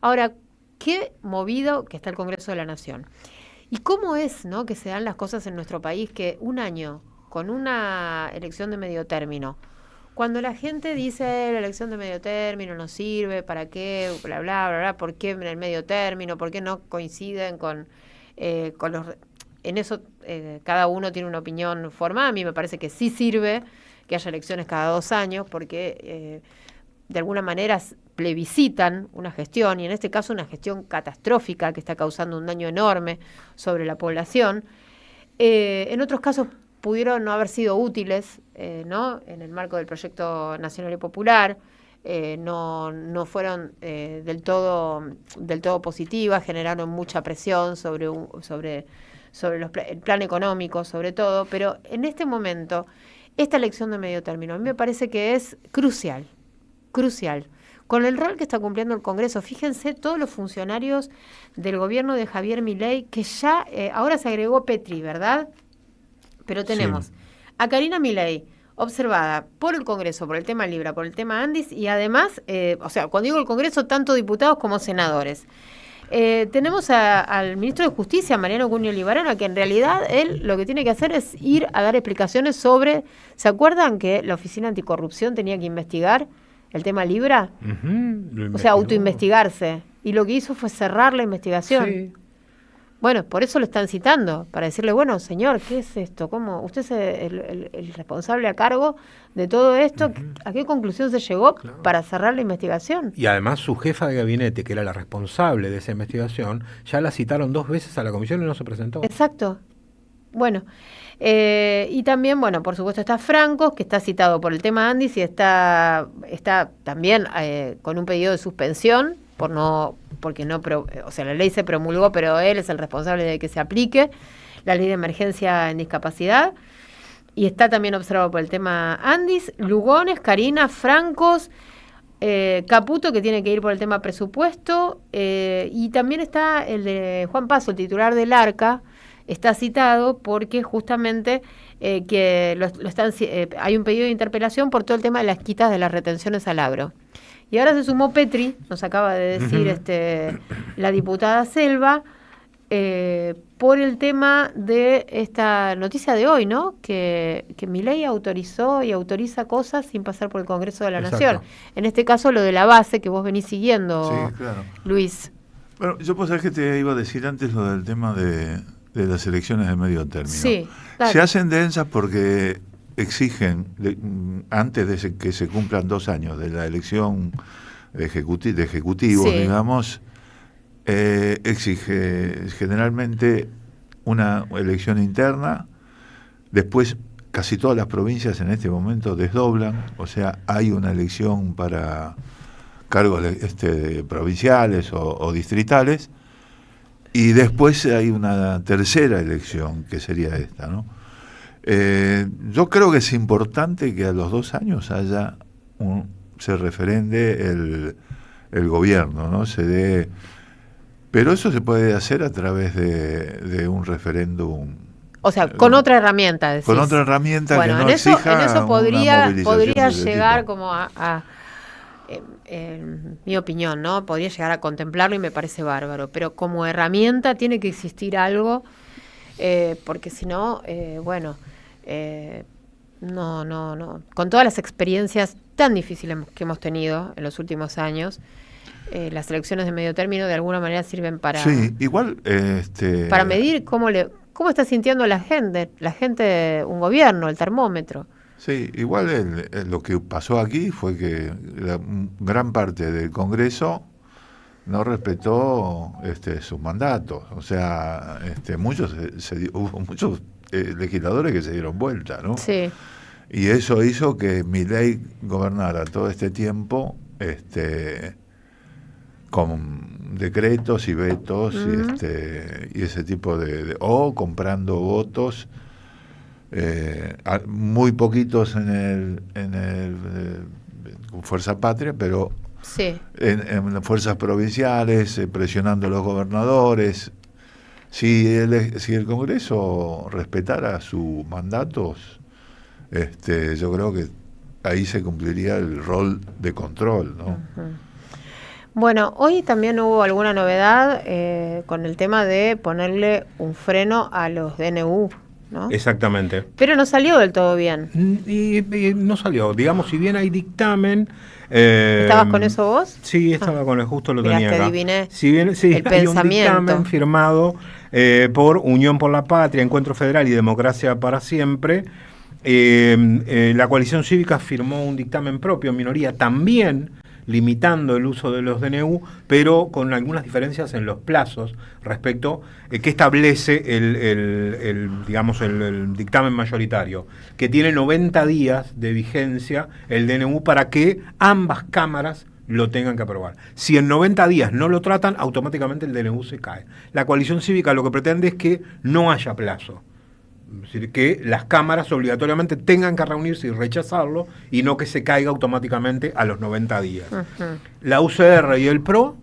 Ahora, qué movido que está el Congreso de la Nación. ¿Y cómo es, no, que se dan las cosas en nuestro país, que un año con una elección de medio término, cuando la gente dice la elección de medio término no sirve, ¿para qué? Bla, bla, bla, bla, ¿por qué en el medio término? ¿Por qué no coinciden con los... En eso cada uno tiene una opinión formada. A mí me parece que sí sirve que haya elecciones cada 2 años, porque de alguna manera plebiscitan una gestión, y en este caso una gestión catastrófica que está causando un daño enorme sobre la población. En otros casos pudieron no haber sido útiles, ¿no? En el marco del proyecto nacional y popular, no fueron del todo positivas, generaron mucha presión sobre el plan económico, sobre todo, pero en este momento, esta elección de medio término, a mí me parece que es crucial. Con el rol que está cumpliendo el Congreso, fíjense todos los funcionarios del gobierno de Javier Milei, que ya, ahora se agregó Petri, ¿verdad? Pero tenemos a Karina Milei, observada por el Congreso, por el tema Libra, por el tema Andis, y además, o sea, cuando digo el Congreso, tanto diputados como senadores. Tenemos al ministro de Justicia, Mariano Cunio Libarano, que en realidad él lo que tiene que hacer es ir a dar explicaciones sobre... ¿Se acuerdan que la Oficina Anticorrupción tenía que investigar el tema Libra? O sea, autoinvestigarse. Y lo que hizo fue cerrar la investigación. Sí. Bueno, por eso lo están citando, para decirle, bueno, señor, ¿qué es esto? ¿Cómo? ¿Usted es el responsable a cargo de todo esto? ¿A qué conclusión se llegó para cerrar la investigación? Y además su jefa de gabinete, que era la responsable de esa investigación, ya la citaron 2 veces a la comisión y no se presentó. Exacto. Bueno, y también, bueno, por supuesto está Francos, que está citado por el tema Andis y está también con un pedido de suspensión, o sea, la ley se promulgó, pero él es el responsable de que se aplique la ley de emergencia en discapacidad, y está también observado por el tema Andis, Lugones, Karina, Francos, Caputo, que tiene que ir por el tema presupuesto, y también está el de Juan Paso, el titular del ARCA, está citado porque justamente que hay un pedido de interpelación por todo el tema de las quitas de las retenciones al agro. Y ahora se sumó Petri, nos acaba de decir la diputada Selva, por el tema de esta noticia de hoy, ¿no? Que Milei autorizó y autoriza cosas sin pasar por el Congreso de la Nación. En este caso, lo de la base, que vos venís siguiendo, Luis. Bueno, yo puedo saber que te iba a decir antes lo del tema de las elecciones de medio término. Sí, claro. Se hacen densas porque exigen, antes de que se cumplan 2 años de la elección ejecutivos, Sí. digamos, exige generalmente una elección interna. Después casi todas las provincias en este momento desdoblan, o sea, hay una elección para cargos provinciales o distritales, y después hay una tercera elección, que sería esta, ¿no? Yo creo que es importante que a los 2 años se referende el gobierno, ¿no? Pero eso se puede hacer a través de un referéndum. O sea, con otra herramienta, decís. Con otra herramienta, bueno, que no en eso exija podría de ese llegar tipo. como mi opinión, ¿no? Podría llegar a contemplarlo y me parece bárbaro, pero como herramienta tiene que existir algo, porque si no, no. Con todas las experiencias tan difíciles que hemos tenido en los últimos años, las elecciones de medio término de alguna manera sirven para... Sí, igual... para medir cómo está sintiendo la gente, un gobierno, el termómetro. Sí, igual lo que pasó aquí fue que gran parte del Congreso no respetó sus mandatos. O sea, hubo muchos legisladores que se dieron vuelta, ¿no? Sí. Y eso hizo que Milei gobernara todo este tiempo con decretos y vetos y ese tipo o comprando votos, muy poquitos en Fuerza Patria, pero sí. en las fuerzas provinciales, presionando a los gobernadores. Si el Congreso respetara sus mandatos, yo creo que ahí se cumpliría el rol de control, ¿no? Uh-huh. Bueno, hoy también hubo alguna novedad con el tema de ponerle un freno a los DNU, ¿no? Exactamente. Pero no salió del todo bien. Y no salió. Digamos, si bien hay dictamen... ¿Estabas con eso vos? Sí, estaba con el justo, lo mirá, tenía te acá. Adiviné Si bien el hay pensamiento. un dictamen firmado por Unión por la Patria, Encuentro Federal y Democracia para Siempre, la coalición cívica firmó un dictamen propio en minoría, también limitando el uso de los DNU, pero con algunas diferencias en los plazos respecto que establece el dictamen mayoritario, que tiene 90 días de vigencia el DNU para que ambas cámaras lo tengan que aprobar. Si en 90 días no lo tratan, automáticamente el DNU se cae. La coalición cívica lo que pretende es que no haya plazo. Es decir, que las cámaras obligatoriamente tengan que reunirse y rechazarlo y no que se caiga automáticamente a los 90 días. Uh-huh. La UCR y el PRO,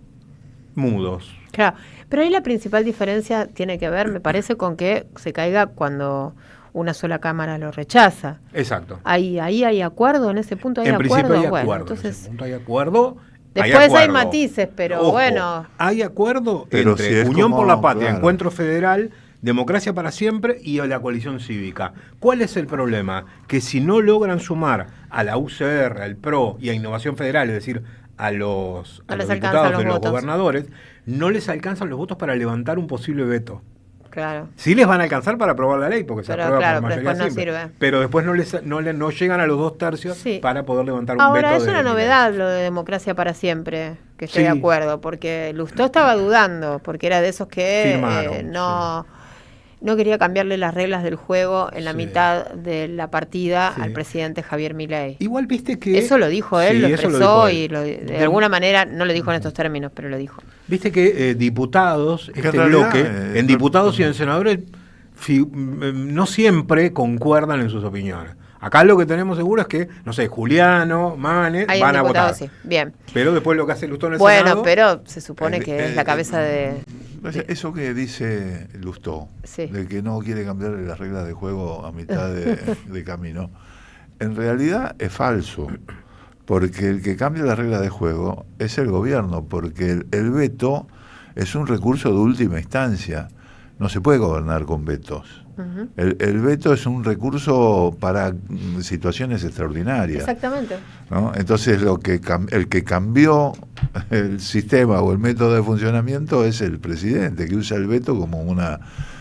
mudos. Claro, pero ahí la principal diferencia tiene que ver, me parece, con que se caiga cuando una sola cámara lo rechaza. Exacto. Ahí hay acuerdo, en ese punto hay en acuerdo. principio hay bueno, acuerdo, entonces, en ese punto hay acuerdo. Después hay matices, pero ojo, bueno. Hay acuerdo pero entre si Unión como, por la Patria, claro. Encuentro Federal, Democracia para Siempre y a la coalición cívica. ¿Cuál es el problema? Que si no logran sumar a la UCR, al PRO y a Innovación Federal, es decir, a los diputados de los gobernadores, no les alcanzan los votos para levantar un posible veto. Claro. Sí les van a alcanzar para aprobar la ley, porque se Pero aprueba claro, por pero mayoría después no simple. sirve. Pero después no llegan a los 2/3 Sí. para poder levantar un Ahora, veto. es una novedad lo de Democracia para Siempre, que estoy Sí. de acuerdo, porque Lustó estaba dudando, porque era de esos que Firmaron, no quería cambiarle las reglas del juego en la Sí. mitad de la partida Sí. al presidente Javier Milei. Igual viste que... Eso lo dijo él, Sí, lo eso expresó dijo él. y de alguna manera, no lo dijo en estos términos, pero lo dijo. Viste que diputados, Que en este realidad, bloque, en diputados y en senadores, no siempre concuerdan en sus opiniones. Acá lo que tenemos seguro es que, no sé, Juliano, Manes, Hay van un a diputado, votar. sí, bien. Pero después lo que hace Lustó en el Bueno, Senado... pero se supone que es la cabeza de... Eso que dice Lustó, Sí. de que no quiere cambiar las reglas de juego a mitad de camino, en realidad es falso, porque el que cambia las reglas de juego es el gobierno, porque el veto es un recurso de última instancia, no se puede gobernar con vetos. Uh-huh. El veto es un recurso para situaciones extraordinarias. Exactamente. ¿No? Entonces el que cambió el sistema o el método de funcionamiento es el presidente, que usa el veto como una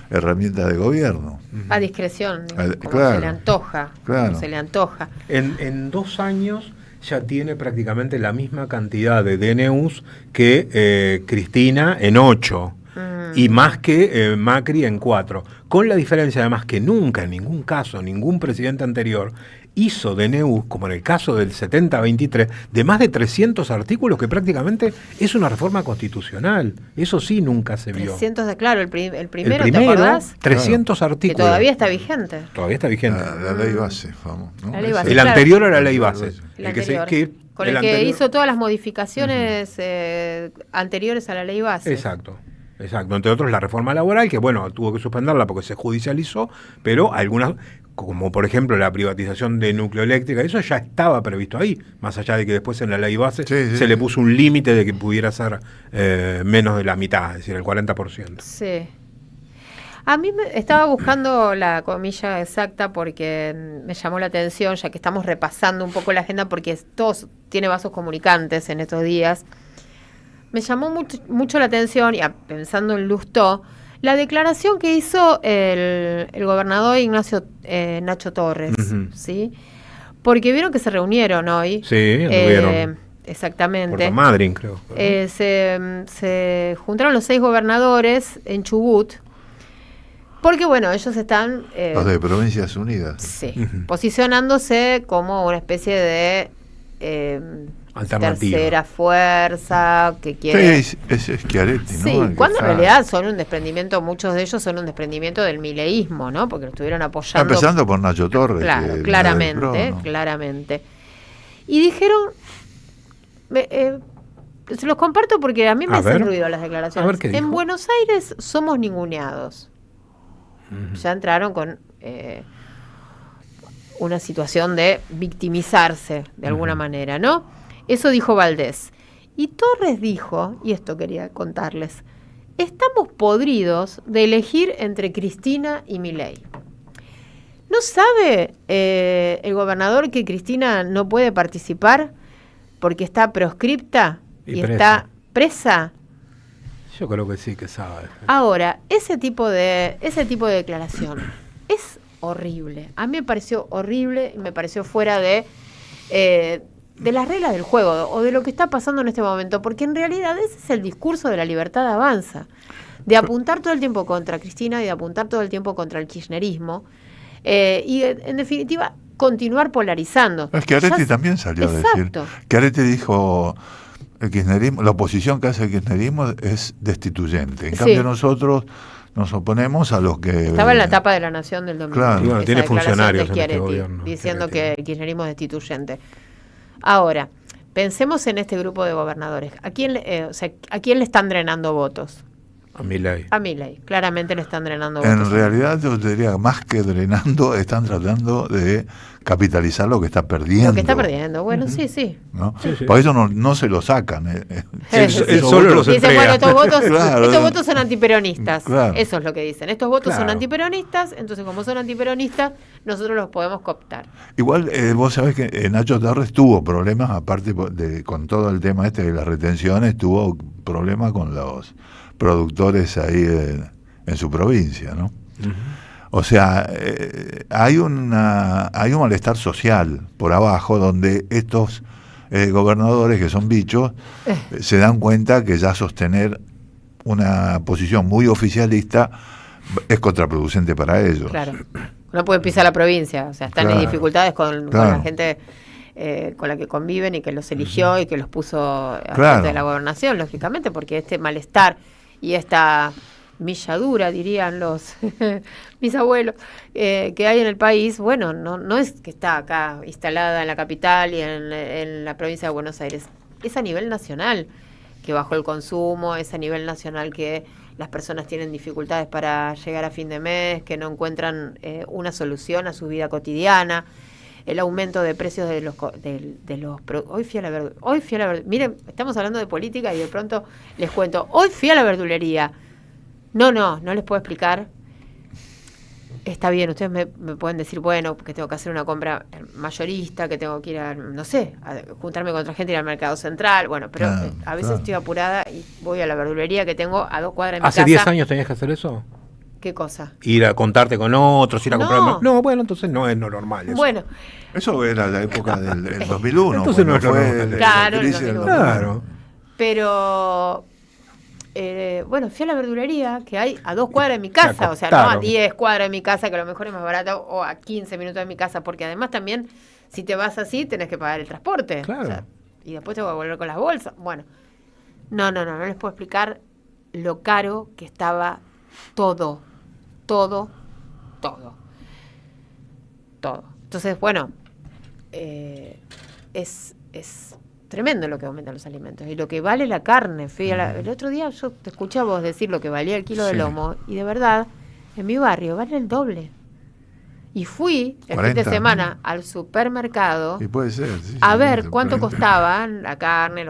herramienta de gobierno. A discreción, como Claro, se le antoja. claro. Como se le antoja. En 2 años ya tiene prácticamente la misma cantidad de DNUs que Cristina en 8. Y más que Macri en 4. Con la diferencia además que nunca, en ningún caso, ningún presidente anterior hizo DNU, como en el caso del 70-23, de más de 300 artículos, que prácticamente es una reforma constitucional. Eso sí nunca se vio. 300, claro, el primero, ¿te acordás? 300 artículos. Que todavía está vigente. Todavía está vigente. La ley base, vamos, ¿no? La ley base, el claro. anterior a la ley base. Con el que hizo todas las modificaciones anteriores a la ley base. Exacto. Entre otros la reforma laboral, que bueno, tuvo que suspenderla porque se judicializó, pero algunas, como por ejemplo la privatización de Nucleoeléctrica, eso ya estaba previsto ahí, más allá de que después en la ley base se le puso un límite de que pudiera ser menos de la mitad, es decir, el 40%. Sí. A mí estaba buscando la comilla exacta porque me llamó la atención, ya que estamos repasando un poco la agenda, porque todos tiene vasos comunicantes en estos días. Me llamó mucho la atención, y pensando en Lustó, la declaración que hizo el gobernador Ignacio Nacho Torres, ¿sí? Porque vieron que se reunieron hoy. Sí, reunieron. Exactamente. Puerto Madryn, creo. Se juntaron los 6 gobernadores en Chubut, porque bueno, ellos están... los de Provincias Unidas. Sí, posicionándose como una especie de... tercera fuerza que quiere. Sí, es Schiaretti, ¿no? Sí, cuando en realidad son un desprendimiento, muchos de ellos son un desprendimiento del mileísmo, ¿no? Porque lo estuvieron apoyando. Empezando por Nacho Torres. Claro, claramente. Y dijeron, se los comparto porque a mí me hacen ruido las declaraciones. En Buenos Aires somos ninguneados. Ya entraron con una situación de victimizarse de alguna manera, ¿no? Eso dijo Valdés. Y Torres dijo, y esto quería contarles, estamos podridos de elegir entre Cristina y Milei. ¿No sabe el gobernador que Cristina no puede participar porque está proscripta y está presa? Yo creo que sí que sabe. Ahora, ese tipo de declaración es horrible. A mí me pareció horrible y me pareció fuera de las reglas del juego o de lo que está pasando en este momento, porque en realidad ese es el discurso de la libertad avanza, de apuntar todo el tiempo contra Cristina y de apuntar todo el tiempo contra el kirchnerismo y en definitiva continuar polarizando. Schiaretti también salió a decir. Schiaretti dijo, el kirchnerismo, la oposición que hace el kirchnerismo es destituyente. En cambio nosotros nos oponemos a los que... Estaba en la tapa de La Nación del domingo. Claro, bueno, tiene funcionarios en este gobierno, diciendo que el kirchnerismo es destituyente. Ahora, pensemos en este grupo de gobernadores. ¿A quién le están drenando votos? A Milei. A Milei, claramente le están drenando votos. En realidad yo diría, más que drenando, están tratando de capitalizar lo que está perdiendo. Lo que está perdiendo, bueno, sí. ¿No? Sí. Por eso no se lo sacan. Él solo los entrega. Dicen, bueno, estos votos son antiperonistas. Claro. Eso es lo que dicen. Estos votos son antiperonistas, entonces como son antiperonistas, nosotros los podemos cooptar. Igual, vos sabés que Nacho Torres tuvo problemas, aparte con todo el tema de las retenciones, tuvo problemas con los productores ahí en su provincia, ¿no? O sea, hay un malestar social por abajo donde estos gobernadores que son bichos se dan cuenta que ya sostener una posición muy oficialista es contraproducente para ellos. Claro, no pueden pisar la provincia, o sea, están en dificultades con la gente con la que conviven y que los eligió y que los puso a frente de la gobernación, lógicamente, porque este malestar y esta milladura, dirían los mis abuelos, que hay en el país, bueno, no es que está acá instalada en la capital y en la provincia de Buenos Aires, es a nivel nacional que bajó el consumo, es a nivel nacional que las personas tienen dificultades para llegar a fin de mes, que no encuentran una solución a su vida cotidiana, el aumento de precios de los hoy fui a la verdulería, miren, estamos hablando de política y de pronto les cuento, hoy fui a la verdulería. No les puedo explicar. Está bien, ustedes me pueden decir, bueno, que tengo que hacer una compra mayorista, que tengo que ir a juntarme con otra gente, ir al mercado central, bueno, pero a veces estoy apurada y voy a la verdulería que tengo a 2 cuadras de mi casa. ¿Hace 10 años tenías que hacer eso? ¿Qué cosa? Ir a contarte con otros, ir a comprar... No. No, bueno, entonces no es lo normal eso. Bueno. Eso era la época del 2001. Entonces no es lo fue normal. Claro, la crisis del 2001. Claro. Pero, bueno, fui a la verdulería, que hay a 2 cuadras de mi casa, o sea, no a 10 cuadras de mi casa, que a lo mejor es más barato, o a 15 minutos de mi casa, porque además también, si te vas así, tenés que pagar el transporte. Claro. O sea, y después te voy a volver con las bolsas. Bueno, no les puedo explicar lo caro que estaba todo. Entonces, bueno, es tremendo lo que aumentan los alimentos y lo que vale la carne. El otro día yo te escuché a vos decir lo que valía el kilo de lomo y de verdad, en mi barrio vale el doble. Y fui el 40, fin de semana al supermercado y puede ser, a ver cuánto costaba la carne,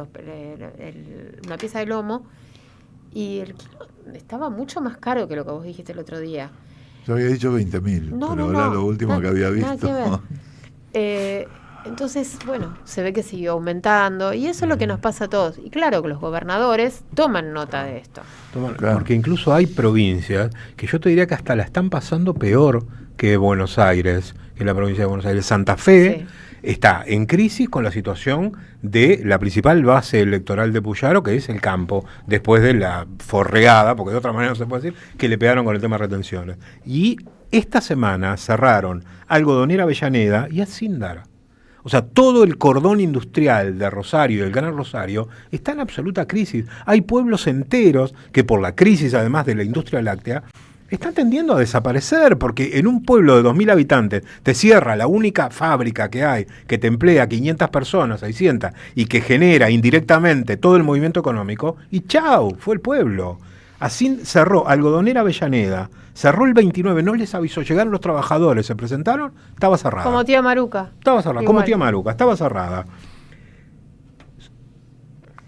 una pieza de lomo, y el kilo estaba mucho más caro que lo que vos dijiste el otro día. Yo había dicho 20.000, pero era lo último que había visto. Nada que ver. Entonces, bueno, se ve que siguió aumentando y eso es lo que nos pasa a todos. Y claro que los gobernadores toman nota de esto. Claro. Porque incluso hay provincias que yo te diría que hasta la están pasando peor que Buenos Aires, que la provincia de Buenos Aires. Santa Fe está en crisis con la situación de la principal base electoral de Puyaro, que es el campo, después de la forreada, porque de otra manera no se puede decir, que le pegaron con el tema de retenciones. Y esta semana cerraron Algodonera Avellaneda y Acíndar. O sea, todo el cordón industrial de Rosario y del Gran Rosario está en absoluta crisis. Hay pueblos enteros que por la crisis, además de la industria láctea, están tendiendo a desaparecer, porque en un pueblo de 2.000 habitantes te cierra la única fábrica que hay, que te emplea 500 personas, 600, y que genera indirectamente todo el movimiento económico, y chau, fue el pueblo. Así cerró Algodonera Avellaneda, cerró el 29, no les avisó, llegaron los trabajadores, se presentaron, estaba cerrada. Como tía Maruca. Estaba cerrada, como tía Maruca, estaba cerrada.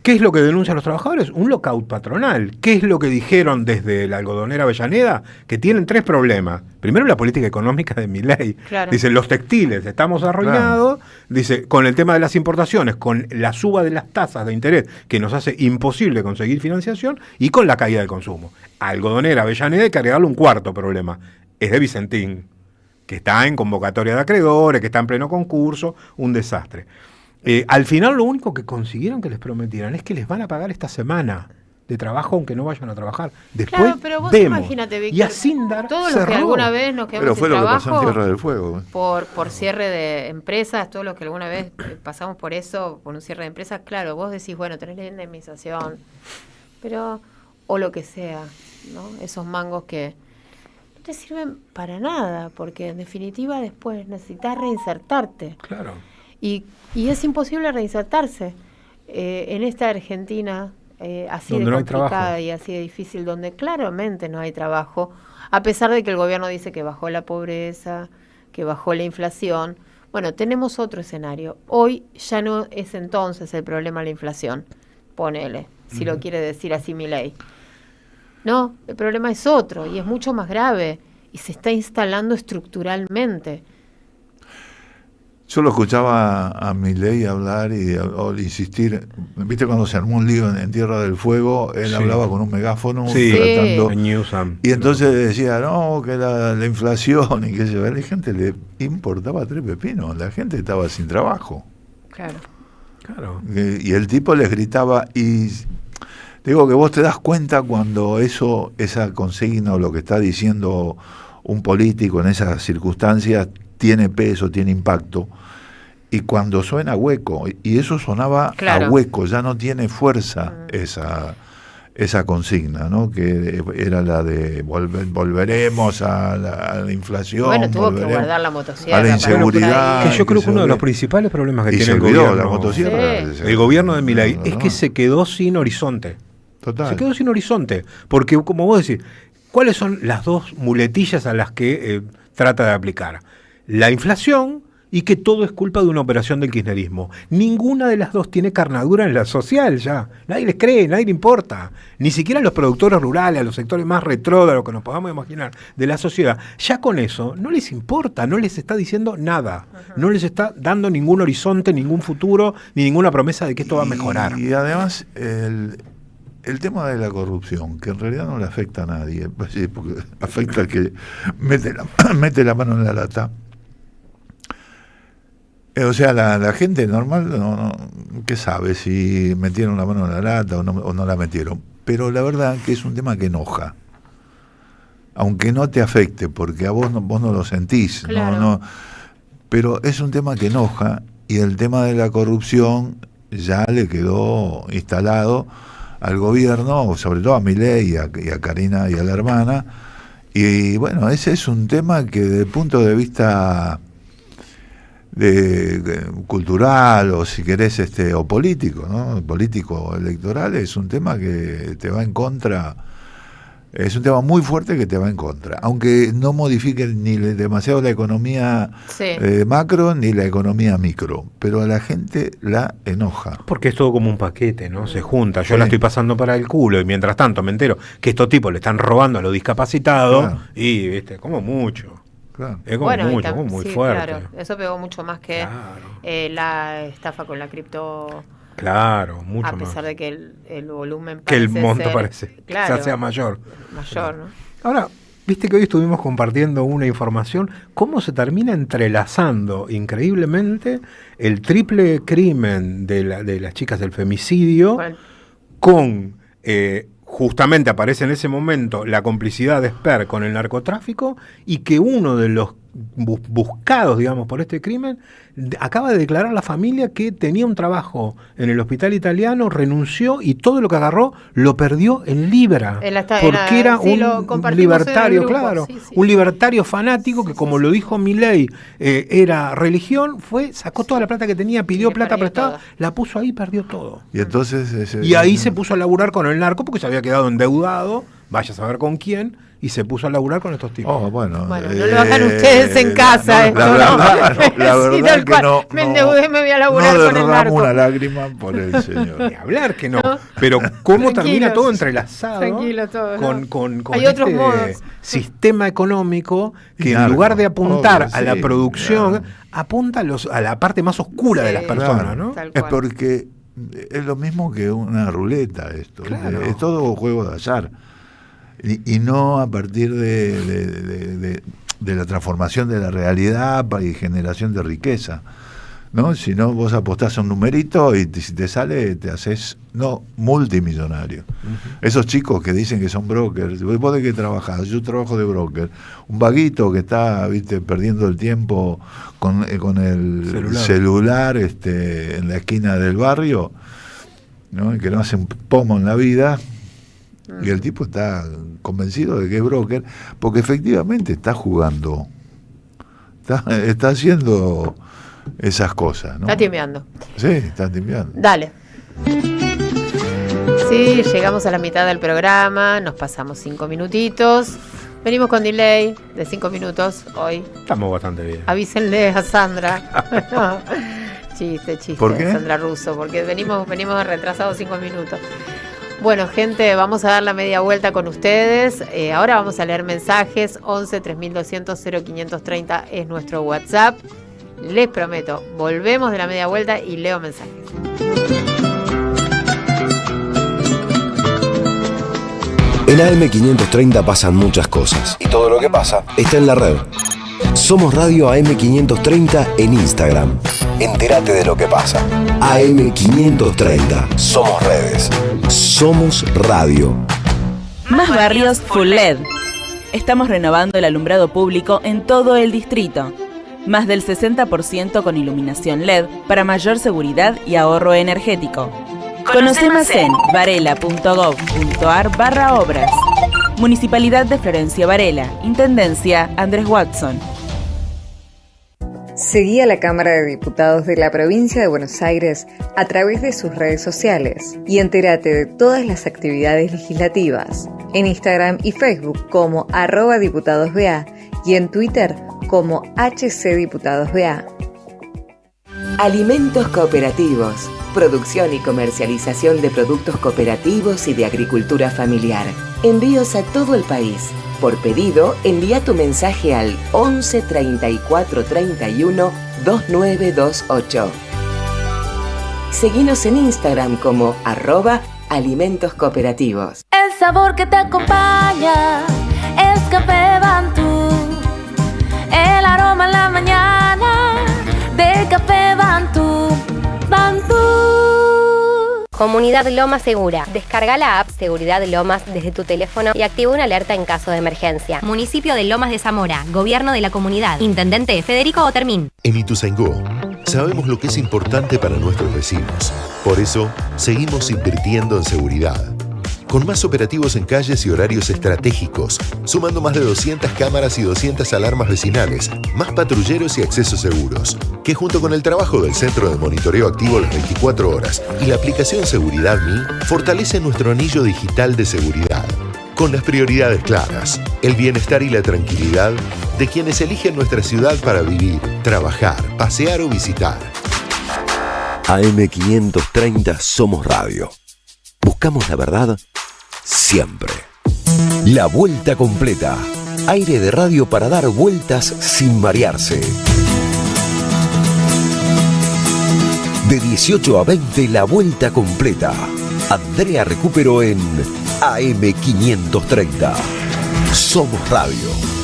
¿Qué es lo que denuncian los trabajadores? Un lockout patronal. ¿Qué es lo que dijeron desde la Algodonera Avellaneda? Que tienen 3 problemas. Primero, la política económica de Milei. Claro. Dicen, los textiles, estamos arruinados. Claro. Dice, con el tema de las importaciones, con la suba de las tasas de interés, que nos hace imposible conseguir financiación, y con la caída del consumo. Algodonera Avellaneda hay que agregarle un 4 problema. Es de Vicentín, que está en convocatoria de acreedores, que está en pleno concurso, un desastre. Al final lo único que consiguieron que les prometieran es que les van a pagar esta semana de trabajo aunque no vayan a trabajar. Después claro, pero vos imagínate, Víctor, y Acíndar todos los que alguna vez nos quedamos sin trabajo, pero fue lo que pasó en Tierra del Fuego. Por cierre de empresas, todos los que alguna vez pasamos por eso, por un cierre de empresas, claro, vos decís, bueno, tenés la indemnización, pero, o lo que sea, ¿no? Esos mangos que no te sirven para nada, porque en definitiva después necesitas reinsertarte. Claro. Y es imposible reinsertarse en esta Argentina así donde de no complicada y así de difícil, donde claramente no hay trabajo, a pesar de que el gobierno dice que bajó la pobreza, que bajó la inflación. Bueno, tenemos otro escenario. Hoy ya no es entonces el problema la inflación, ponele, si lo quiere decir así Milei. No, el problema es otro y es mucho más grave y se está instalando estructuralmente. Yo lo escuchaba a Milei hablar y insistir. ¿Viste cuando se armó un lío en Tierra del Fuego? Él hablaba con un megáfono tratando. Y entonces decía, no, que la inflación y qué sé yo. A la gente le importaba 3 pepinos. La gente estaba sin trabajo. Claro. Y el tipo les gritaba. Y digo que vos te das cuenta cuando esa consigna o lo que está diciendo un político en esas circunstancias tiene peso, tiene impacto, y cuando suena hueco, y eso sonaba a hueco, ya no tiene fuerza esa consigna, ¿no? Que era la de volveremos a la inflación, bueno, tuvo que guardar la motosierra, a la inseguridad. Que yo creo que uno de los principales problemas que tiene el gobierno, la motosierra, el gobierno de Milei, es que se quedó sin horizonte. Total. Se quedó sin horizonte, porque como vos decís, ¿cuáles son las 2 muletillas a las que trata de aplicar? La inflación y que todo es culpa de una operación del kirchnerismo. Ninguna de las 2 tiene carnadura en la social ya. Nadie les cree, nadie le importa. Ni siquiera a los productores rurales, a los sectores más retrógrados que nos podamos imaginar de la sociedad. Ya con eso no les importa, no les está diciendo nada. No les está dando ningún horizonte, ningún futuro, ni ninguna promesa de que esto va a mejorar. Y además el tema de la corrupción, que en realidad no le afecta a nadie, porque afecta al que mete la mano en la lata. O sea, la gente normal, ¿qué sabe si metieron la mano en la lata o no la metieron? Pero la verdad que es un tema que enoja. Aunque no te afecte, porque a vos no lo sentís. Claro. Pero es un tema que enoja, y el tema de la corrupción ya le quedó instalado al gobierno, sobre todo a Milei y a Karina y a la hermana. Y bueno, ese es un tema que desde el punto de vista cultural, o si querés o político, ¿no? Político o electoral, es un tema que te va en contra. Es un tema muy fuerte que te va en contra, aunque no modifique ni demasiado la economía macro ni la economía micro, pero a la gente la enoja. Porque es todo como un paquete, ¿no? Se junta, yo la estoy pasando para el culo, y mientras tanto me entero que estos tipos le están robando a los discapacitados, claro. Y, viste, como mucho. Claro. Es como mucho, como muy fuerte. Claro, eso pegó mucho más que la estafa con la cripto. Claro, mucho más. A pesar de que el volumen parece que el monto parece claro, sea mayor. Mayor, ¿no? Ahora, viste que hoy estuvimos compartiendo una información, cómo se termina entrelazando increíblemente el triple crimen de las chicas del femicidio con... justamente aparece en ese momento la complicidad de Esper con el narcotráfico, y que uno de los buscados, digamos, por este crimen, acaba de declarar a la familia que tenía un trabajo en el hospital italiano, renunció, y todo lo que agarró lo perdió en libra, porque era un libertario, claro, un libertario fanático que, como lo dijo Milei, era religión, sacó toda la plata que tenía, pidió plata prestada, la puso ahí y perdió todo. Y entonces ahí se puso a laburar con el narco, porque se había quedado endeudado, vaya a saber con quién, y se puso a laburar con estos tipos. Bueno, no lo hagan ustedes en casa. La verdad que no. Me endeudé, me voy a laburar con el narco. Una lágrima por el señor. Ni hablar que no. Pero cómo termina todo entrelazado con hay otros modos. Sistema económico que en lugar de apuntar a la producción, apunta a la parte más oscura de las personas, ¿no? Es porque es lo mismo que una ruleta esto. Claro. Es todo juego de azar. Y no a partir de la transformación de la realidad y generación de riqueza, ¿no? Si no, vos apostás a un numerito y si te sale, te haces multimillonario. Esos chicos que dicen que son brokers, ¿vos de qué trabajás? Yo trabajo de broker. Un vaguito que está, perdiendo el tiempo con el celular en la esquina del barrio, ¿no? Y que no hace un pomo en la vida. Y el tipo está convencido de que es broker, porque efectivamente está jugando, está haciendo esas cosas, ¿no? Está timbeando. Sí, está timbeando. Dale. Sí, llegamos a la mitad del programa, nos pasamos 5 minutitos. Venimos con delay de 5 minutos hoy. Estamos bastante bien. Avísenle a Sandra. Chiste, ¿Por qué? Sandra Russo, porque venimos retrasados 5 minutos. Bueno, gente, vamos a dar la media vuelta con ustedes. Ahora vamos a leer mensajes. 11 3200 0530 es nuestro WhatsApp. Les prometo, volvemos de la media vuelta y leo mensajes. En AM530 pasan muchas cosas. Y todo lo que pasa está en la red. Somos Radio AM530 en Instagram. Entérate de lo que pasa. AM530. Somos redes. Somos radio. Más barrios Full LED. Estamos renovando el alumbrado público en todo el distrito. Más del 60% con iluminación LED para mayor seguridad y ahorro energético. Conoce más en varela.gov.ar/obras. Municipalidad de Florencio Varela. Intendencia Andrés Watson. Seguí a la Cámara de Diputados de la Provincia de Buenos Aires a través de sus redes sociales y entérate de todas las actividades legislativas en Instagram y Facebook como @diputadosBA y en Twitter como HCDiputadosBA. Alimentos cooperativos, producción y comercialización de productos cooperativos y de agricultura familiar. Envíos a todo el país. Por pedido, envía tu mensaje al 11 34 31 2928. Seguinos en Instagram como Alimentos Cooperativos. El sabor que te acompaña es Café Bantú. El aroma en la mañana de Café Bantú. Bantú. Comunidad Lomas Segura. Descarga la app Seguridad Lomas desde tu teléfono y activa una alerta en caso de emergencia. Municipio de Lomas de Zamora. Gobierno de la comunidad. Intendente Federico Otermín. En Ituzaingó sabemos lo que es importante para nuestros vecinos. Por eso, seguimos invirtiendo en seguridad. Con más operativos en calles y horarios estratégicos, sumando más de 200 cámaras y 200 alarmas vecinales, más patrulleros y accesos seguros, que junto con el trabajo del Centro de Monitoreo Activo las 24 horas y la aplicación Seguridad Mi, fortalece nuestro anillo digital de seguridad. Con las prioridades claras, el bienestar y la tranquilidad de quienes eligen nuestra ciudad para vivir, trabajar, pasear o visitar. AM530 Somos Radio. Buscamos la verdad siempre. La vuelta completa. Aire de radio para dar vueltas sin marearse. De 18 a 20, la vuelta completa. Andrea Recupero en AM530. Somos Radio.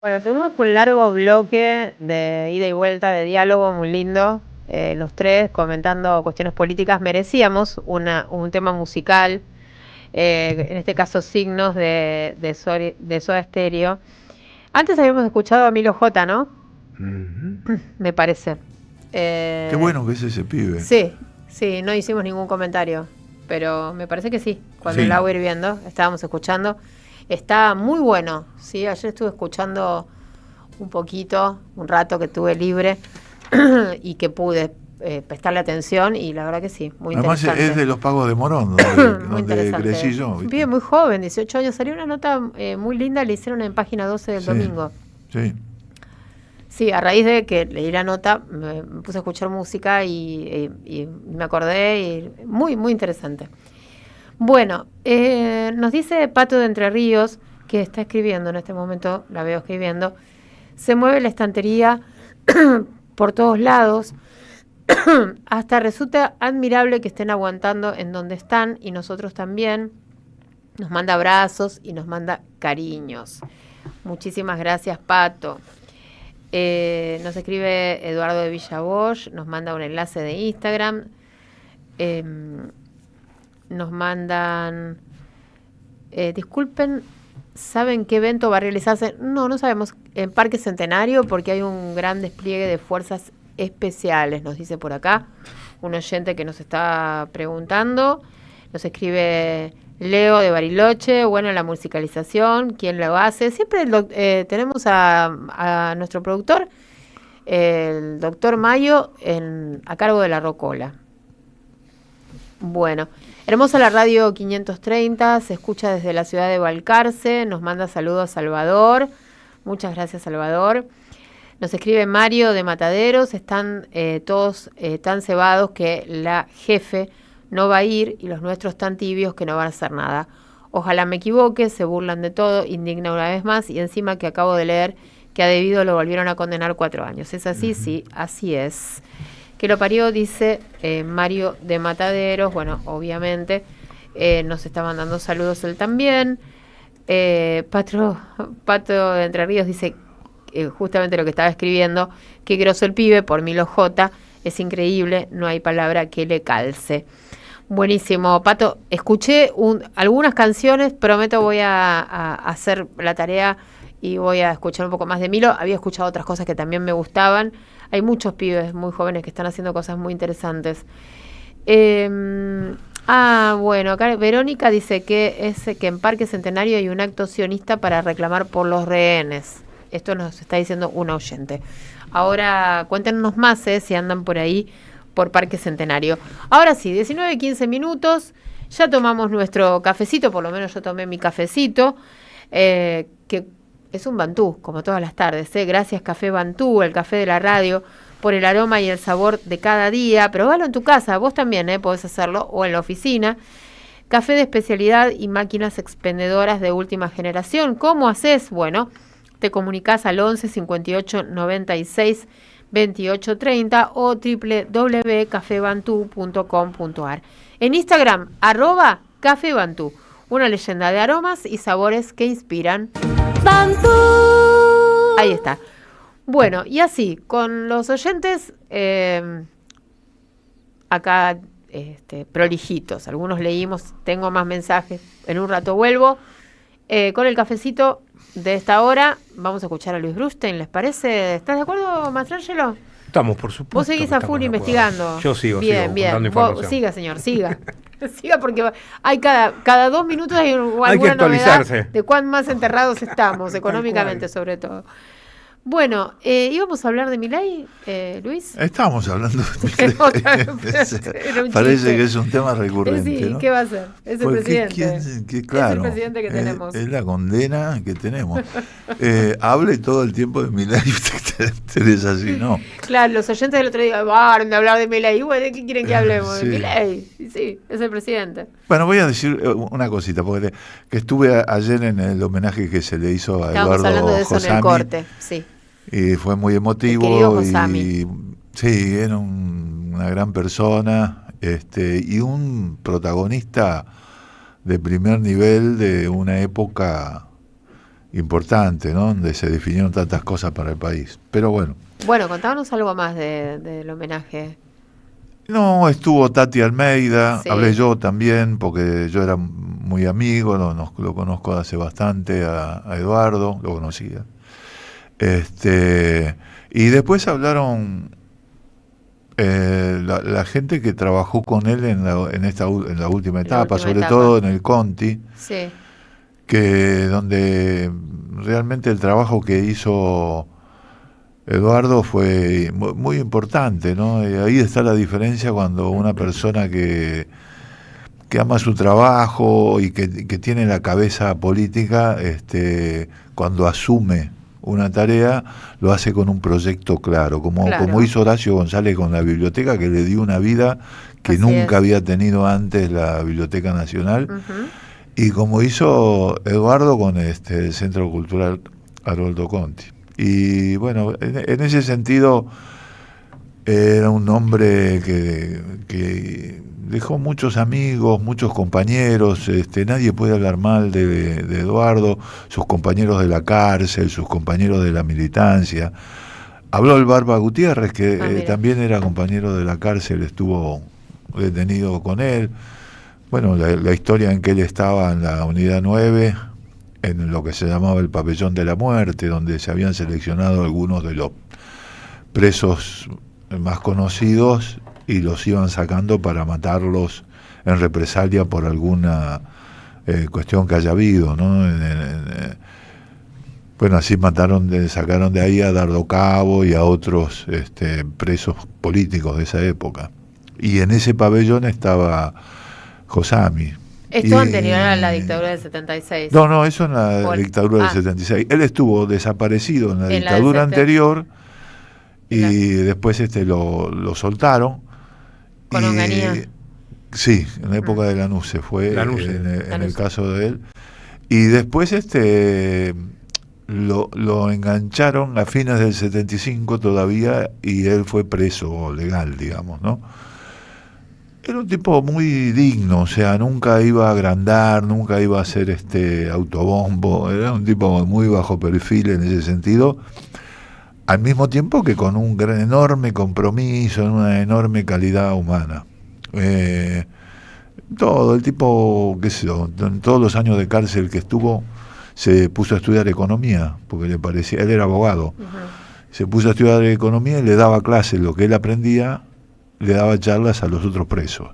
Bueno, tuvimos un largo bloque de ida y vuelta, de diálogo muy lindo, los tres comentando cuestiones políticas. Merecíamos un tema musical, en este caso Signos de Soda Stereo. Antes habíamos escuchado a Milo J, ¿no? Me parece. Qué bueno que es ese pibe. Sí, no hicimos ningún comentario, pero me parece que sí. Cuando el agua hirviendo, estábamos escuchando. Está muy bueno, sí, ayer estuve escuchando un rato que tuve libre y que pude prestarle atención y la verdad que sí, muy interesante. Además es de Los Pagos de Morón, donde crecí yo. Un pibe muy joven, 18 años, salió una nota muy linda, le hicieron en Página 12 del domingo. Sí, a raíz de que leí la nota, me puse a escuchar música y me acordé, y muy, muy interesante. Bueno, nos dice Pato de Entre Ríos, que está escribiendo en este momento, la veo escribiendo, se mueve la estantería por todos lados, hasta resulta admirable que estén aguantando en donde están y nosotros también. Nos manda abrazos y nos manda cariños. Muchísimas gracias, Pato. Nos escribe Eduardo de Villabosch, nos manda un enlace de Instagram. Nos mandan, disculpen, ¿saben qué evento va a realizarse? No sabemos, en Parque Centenario, porque hay un gran despliegue de fuerzas especiales, nos dice por acá un oyente que nos está preguntando. Nos escribe Leo de Bariloche, bueno, la musicalización, ¿quién lo hace? Siempre tenemos a nuestro productor, el doctor Mayo, a cargo de la rocola. Bueno, hermosa la radio 530, se escucha desde la ciudad de Balcarce, nos manda saludos Salvador, muchas gracias Salvador. Nos escribe Mario de Mataderos, están todos tan cebados que la jefe no va a ir y los nuestros tan tibios que no van a hacer nada. Ojalá me equivoque, se burlan de todo, indigna una vez más y encima que acabo de leer que a Debido lo volvieron a condenar 4 años. ¿Es así? Sí, así es. Que lo parió, dice Mario de Mataderos. Bueno, obviamente nos está mandando saludos él también. Pato de Entre Ríos dice justamente lo que estaba escribiendo, qué groso el pibe, por Milo J, es increíble, no hay palabra que le calce. Buenísimo, Pato, escuché algunas canciones, prometo voy a hacer la tarea y voy a escuchar un poco más de Milo. Había escuchado otras cosas que también me gustaban. Hay muchos pibes muy jóvenes que están haciendo cosas muy interesantes. Bueno, acá Verónica dice que en Parque Centenario hay un acto sionista para reclamar por los rehenes. Esto nos está diciendo un oyente. Ahora cuéntenos más si andan por ahí, por Parque Centenario. Ahora sí, 19:15 minutos. Ya tomamos nuestro cafecito, por lo menos yo tomé mi cafecito, que es un Bantú, como todas las tardes. Gracias Café Bantú, el café de la radio, por el aroma y el sabor de cada día. Probalo en tu casa, vos también podés hacerlo, o en la oficina. Café de especialidad y máquinas expendedoras de última generación. ¿Cómo haces? Bueno, te comunicás al 11 58 96 28 30 o www.cafebantú.com.ar. En Instagram, @cafebantú. Una leyenda de aromas y sabores que inspiran. Bantú. Ahí está. Bueno, y así, con los oyentes acá prolijitos. Algunos leímos, tengo más mensajes, en un rato vuelvo. Con el cafecito de esta hora, vamos a escuchar a Luis Brustein, ¿les parece? ¿Estás de acuerdo, Mastrangelo? Estamos, por supuesto. Vos seguís a full investigando. Yo sigo, bien. Vos, siga, señor, siga. Siga porque hay cada 2 minutos hay alguna que actualizarse novedad de cuán más enterrados estamos, económicamente sobre todo. Bueno, íbamos a hablar de Milei, Luis. Estábamos hablando de Milei. Parece que es un tema recurrente. Sí, ¿no? ¿Qué va a hacer? Es el presidente. Claro, es el presidente que tenemos. Es la condena que tenemos. Hable todo el tiempo de Milei, usted es así, ¿no? Claro, los oyentes del otro día van a hablar de Milei. Bueno, ¿de qué quieren que hablemos? Sí. De Milei. Sí, es el presidente. Bueno, voy a decir una cosita, porque que estuve ayer en el homenaje que se le hizo a Estábamos Eduardo hablando de eso Josami, en el corte, sí. Y fue muy emotivo y sí, era una gran persona, y un protagonista de primer nivel de una época importante, ¿no? Donde se definieron tantas cosas para el país. Pero bueno. Bueno, contábanos algo más del homenaje. No, estuvo Tati Almeida, Sí. hablé yo también, porque yo era muy amigo, lo conozco hace bastante a Eduardo, lo conocía. Y después hablaron la gente que trabajó con él en la última etapa, sobre todo en el Conti, Sí. que donde realmente el trabajo que hizo Eduardo fue muy importante, ¿no? Y ahí está la diferencia cuando una persona que ama su trabajo y que tiene la cabeza política, cuando asume una tarea, lo hace con un proyecto claro, como hizo Horacio González con la biblioteca, que le dio una vida que Así nunca es. había tenido antes la Biblioteca Nacional, Ujú. y como hizo Eduardo con el Centro Cultural Haroldo Conti. Y bueno, en ese sentido era un hombre que dejó muchos amigos, muchos compañeros. Nadie puede hablar mal de Eduardo, sus compañeros de la cárcel, sus compañeros de la militancia. Habló el Barba Gutiérrez, que también era compañero de la cárcel, estuvo detenido con él. Bueno, la historia en que él estaba en la Unidad 9, en lo que se llamaba el Pabellón de la Muerte, donde se habían seleccionado algunos de los presos más conocidos y los iban sacando para matarlos en represalia por alguna cuestión que haya habido, ¿no? Bueno, así sacaron de ahí a Dardo Cabo y a otros presos políticos de esa época. Y en ese pabellón estaba Josami. Esto anterior a la dictadura del 76. No, eso en la dictadura del 76. Él estuvo desaparecido en la dictadura anterior y después lo soltaron. Con Onganía. Sí, en la época de Lanús se fue, en el caso de él. Y después lo engancharon a fines del 75 todavía, y él fue preso legal, digamos, ¿no? Era un tipo muy digno, o sea, nunca iba a agrandar, nunca iba a hacer autobombo, era un tipo muy bajo perfil en ese sentido, al mismo tiempo que con un enorme compromiso, una enorme calidad humana. Todo el tipo, qué sé yo, en todos los años de cárcel que estuvo, se puso a estudiar economía, porque le parecía, él era abogado, se puso a estudiar economía y le daba clases, lo que él aprendía, le daba charlas a los otros presos,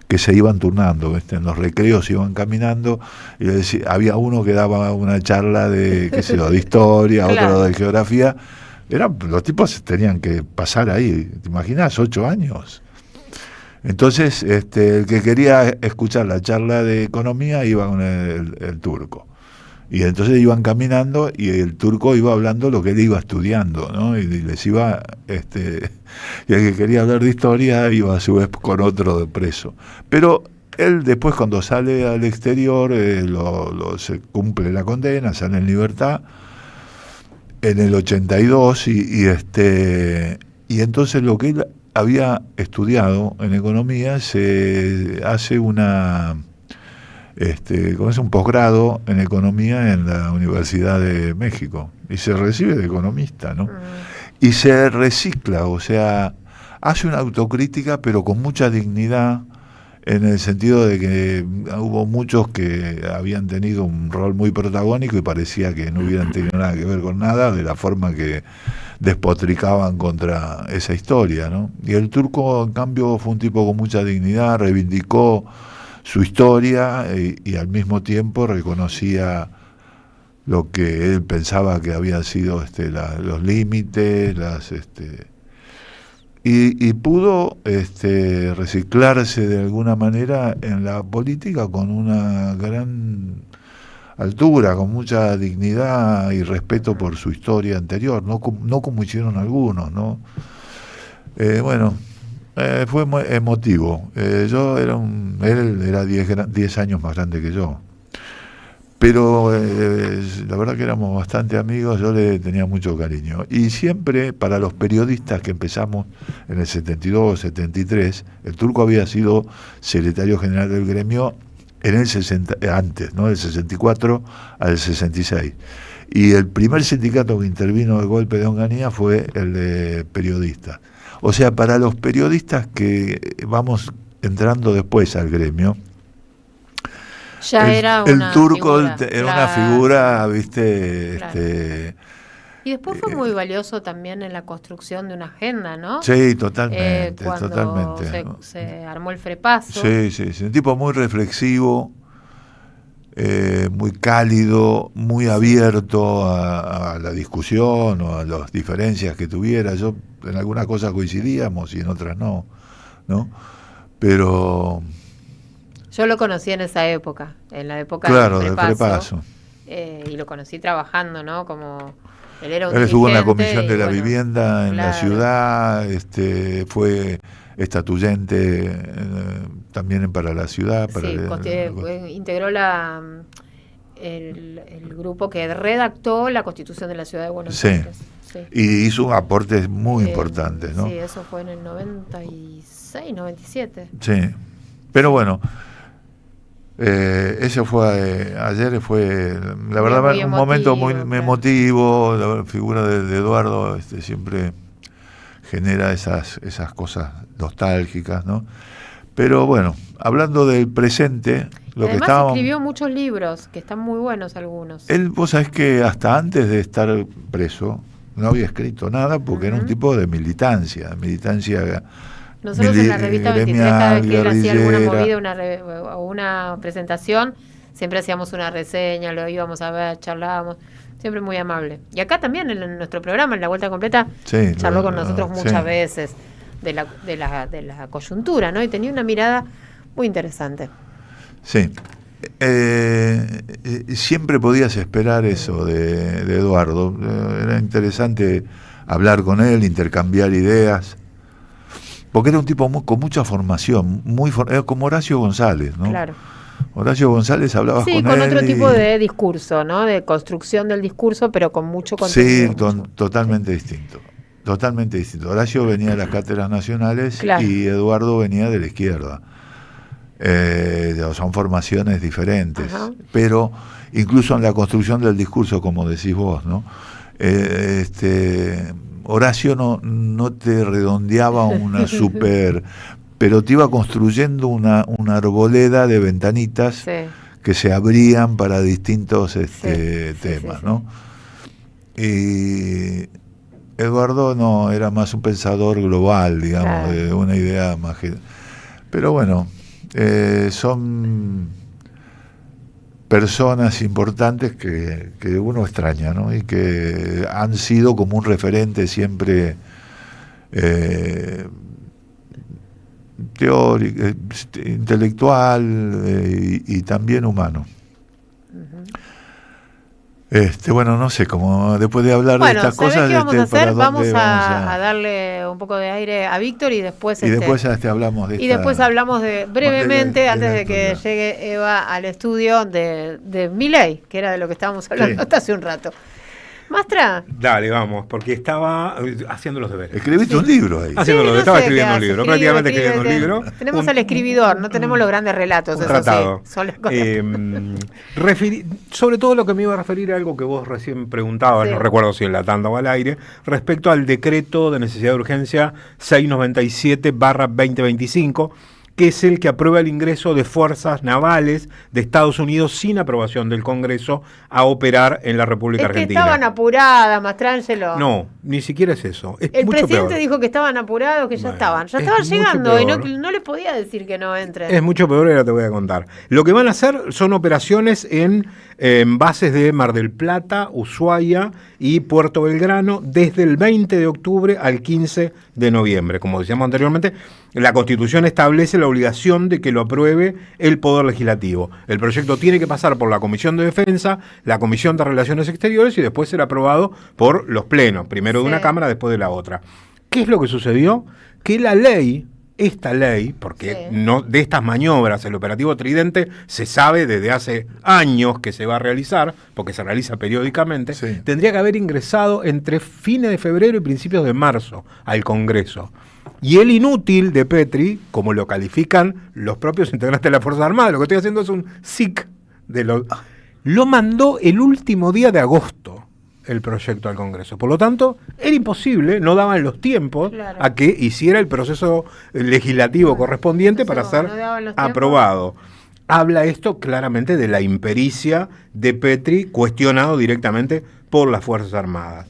que se iban turnando, en los recreos iban caminando, y le decía, había uno que daba una charla de, qué sé yo, de historia, Claro. otro de geografía. Los tipos tenían que pasar ahí, ¿te imaginas? 8 años. Entonces, el que quería escuchar la charla de economía iba con el turco. Y entonces iban caminando y el turco iba hablando lo que él iba estudiando, ¿no? Y les iba, y el que quería hablar de historia iba a su vez con otro preso. Pero él después, cuando sale al exterior, se cumple la condena, sale en libertad en el 82 y entonces lo que él había estudiado en economía se hace es un posgrado en economía en la Universidad de México y se recibe de economista, ¿no? Y se recicla, o sea, hace una autocrítica pero con mucha dignidad, en el sentido de que hubo muchos que habían tenido un rol muy protagónico y parecía que no hubieran tenido nada que ver con nada, de la forma que despotricaban contra esa historia, ¿no? Y el turco, en cambio, fue un tipo con mucha dignidad, reivindicó su historia y al mismo tiempo reconocía lo que él pensaba que habían sido los límites, y pudo reciclarse de alguna manera en la política con una gran altura, con mucha dignidad y respeto por su historia anterior, no como hicieron algunos, ¿no? Fue muy emotivo. Él era 10 años más grande que yo. Pero la verdad que éramos bastante amigos, yo le tenía mucho cariño. Y siempre, para los periodistas que empezamos en el 72, 73, el turco había sido secretario general del gremio en el antes, ¿no? Del 64 al 66. Y el primer sindicato que intervino el golpe de Onganía fue el de periodistas. O sea, para los periodistas que vamos entrando después al gremio, ya era el una turco figura, era una figura, ¿viste? Claro. Y después fue muy valioso también en la construcción de una agenda, ¿no? Sí, totalmente, cuando totalmente. Se armó el Frepaso. Sí, un tipo muy reflexivo, muy cálido, muy abierto a la discusión o a las diferencias que tuviera. Yo en algunas cosas coincidíamos y en otras no, pero... Yo lo conocí en esa época, en la época del Frepaso. Y lo conocí trabajando, ¿no? Como él era un Él estuvo en la dirigente Comisión de la bueno, Vivienda en la ciudad, fue estatuyente también para la ciudad. Integró el grupo que redactó la Constitución de la Ciudad de Buenos Aires. Sí. Y hizo aportes muy importantes, ¿no? Sí, eso fue en el 96, 97. Sí, pero bueno, ese fue ayer, fue la verdad un momento muy emotivo. La figura de Eduardo siempre genera esas cosas nostálgicas, ¿no? Pero bueno, hablando del presente, además escribió muchos libros, que están muy buenos algunos. Él, vos sabés que hasta antes de estar preso, no había escrito nada porque era un tipo de militancia. Nosotros en la revista 23, cada vez que él hacía alguna movida o una presentación, siempre hacíamos una reseña, lo íbamos a ver, charlábamos, siempre muy amable. Y acá también en nuestro programa, en La Vuelta Completa, charló con nosotros muchas veces de la coyuntura, ¿no? Y tenía una mirada muy interesante. Sí. Siempre podías esperar eso de Eduardo. Era interesante hablar con él, intercambiar ideas, porque era un tipo con mucha formación, como Horacio González, ¿no? Claro. Horacio González hablaba con él. Sí, con otro tipo de discurso, ¿no? De construcción del discurso, pero con mucho contenido. Sí, totalmente distinto. Totalmente distinto. Horacio venía de las cátedras nacionales y Eduardo venía de la izquierda. Son formaciones diferentes. Ajá. Pero incluso en la construcción del discurso, como decís vos, ¿no? Horacio no te redondeaba una super, pero te iba construyendo una arboleda de ventanitas que se abrían para distintos temas, ¿no? Y Eduardo no, era más un pensador global, digamos, de una idea más. Pero bueno, son personas importantes que uno extraña, ¿no? Y que han sido como un referente siempre teórico, intelectual y también humano. Bueno, no sé, como después de hablar de estas cosas... ¿qué vamos a hacer? Vamos a darle un poco de aire a Víctor y después... después hablamos de... Y después hablamos brevemente, antes de que llegue Eva al estudio, de Milei, que era de lo que estábamos hablando hasta hace un rato. Mastra. Dale, vamos, porque estaba haciendo los deberes. Escribiste un libro ahí. Estaba escribiendo un libro, prácticamente escribiendo un libro. Tenemos al escribidor, no tenemos los grandes relatos. Un tratado. Sí, sobre todo lo que me iba a referir a algo que vos recién preguntabas, no recuerdo si en la tanda o al aire, respecto al decreto de necesidad de urgencia 697/2025, que es el que aprueba el ingreso de fuerzas navales de Estados Unidos sin aprobación del Congreso a operar en la República Argentina. Estaban apuradas, Mastrangelo. No, ni siquiera es eso. El presidente dijo que estaban apurados, que ya estaban llegando y no les podía decir que no entren. Es mucho peor, ahora te voy a contar. Lo que van a hacer son operaciones en bases de Mar del Plata, Ushuaia y Puerto Belgrano desde el 20 de octubre al 15 de noviembre. Como decíamos anteriormente, la Constitución establece la obligación de que lo apruebe el Poder Legislativo. El proyecto tiene que pasar por la Comisión de Defensa, la Comisión de Relaciones Exteriores y después ser aprobado por los plenos, primero de una Cámara, después de la otra. ¿Qué es lo que sucedió? Que esta ley, porque no de estas maniobras, el operativo Tridente se sabe desde hace años que se va a realizar, porque se realiza periódicamente, tendría que haber ingresado entre fines de febrero y principios de marzo al Congreso. Y el inútil de Petri, como lo califican los propios integrantes de las Fuerzas Armadas, lo que estoy haciendo es un SIC, lo mandó el último día de agosto. el proyecto al Congreso. Por lo tanto, era imposible, no daban los tiempos a que hiciera el proceso legislativo correspondiente para ser aprobado. Habla esto claramente de la impericia de Petri, cuestionado directamente por las Fuerzas Armadas.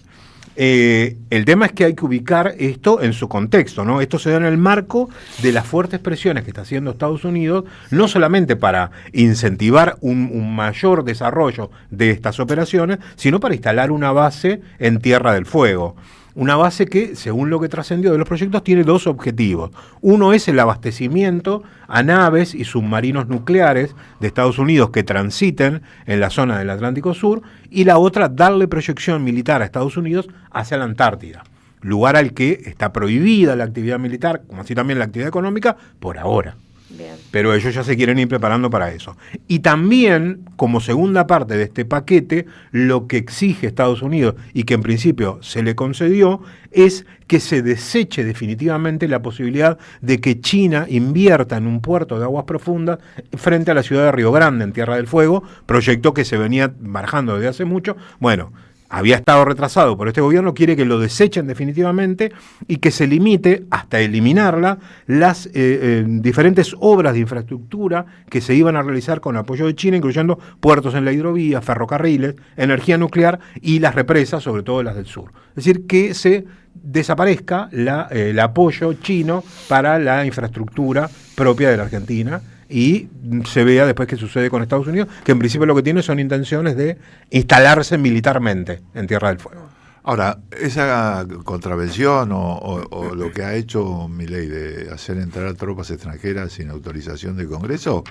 El tema es que hay que ubicar esto en su contexto, ¿no? Esto se da en el marco de las fuertes presiones que está haciendo Estados Unidos, no solamente para incentivar un mayor desarrollo de estas operaciones, sino para instalar una base en Tierra del Fuego. Una base que, según lo que trascendió de los proyectos, tiene dos objetivos. Uno es el abastecimiento a naves y submarinos nucleares de Estados Unidos que transiten en la zona del Atlántico Sur, y la otra, darle proyección militar a Estados Unidos hacia la Antártida, lugar al que está prohibida la actividad militar, como así también la actividad económica, por ahora. Bien. Pero ellos ya se quieren ir preparando para eso. Y también, como segunda parte de este paquete, lo que exige Estados Unidos, y que en principio se le concedió, es que se deseche definitivamente la posibilidad de que China invierta en un puerto de aguas profundas frente a la ciudad de Río Grande, en Tierra del Fuego, proyecto que se venía barajando desde hace mucho. Bueno, había estado retrasado por este gobierno, quiere que lo desechen definitivamente y que se limite hasta eliminarla las diferentes obras de infraestructura que se iban a realizar con apoyo de China, incluyendo puertos en la hidrovía, ferrocarriles, energía nuclear y las represas, sobre todo las del sur. Es decir, que se desaparezca el apoyo chino para la infraestructura propia de la Argentina, y se vea después qué sucede con Estados Unidos, que en principio lo que tiene son intenciones de instalarse militarmente en Tierra del Fuego. Ahora, esa contravención o lo que ha hecho Milei de hacer entrar tropas extranjeras sin autorización del Congreso,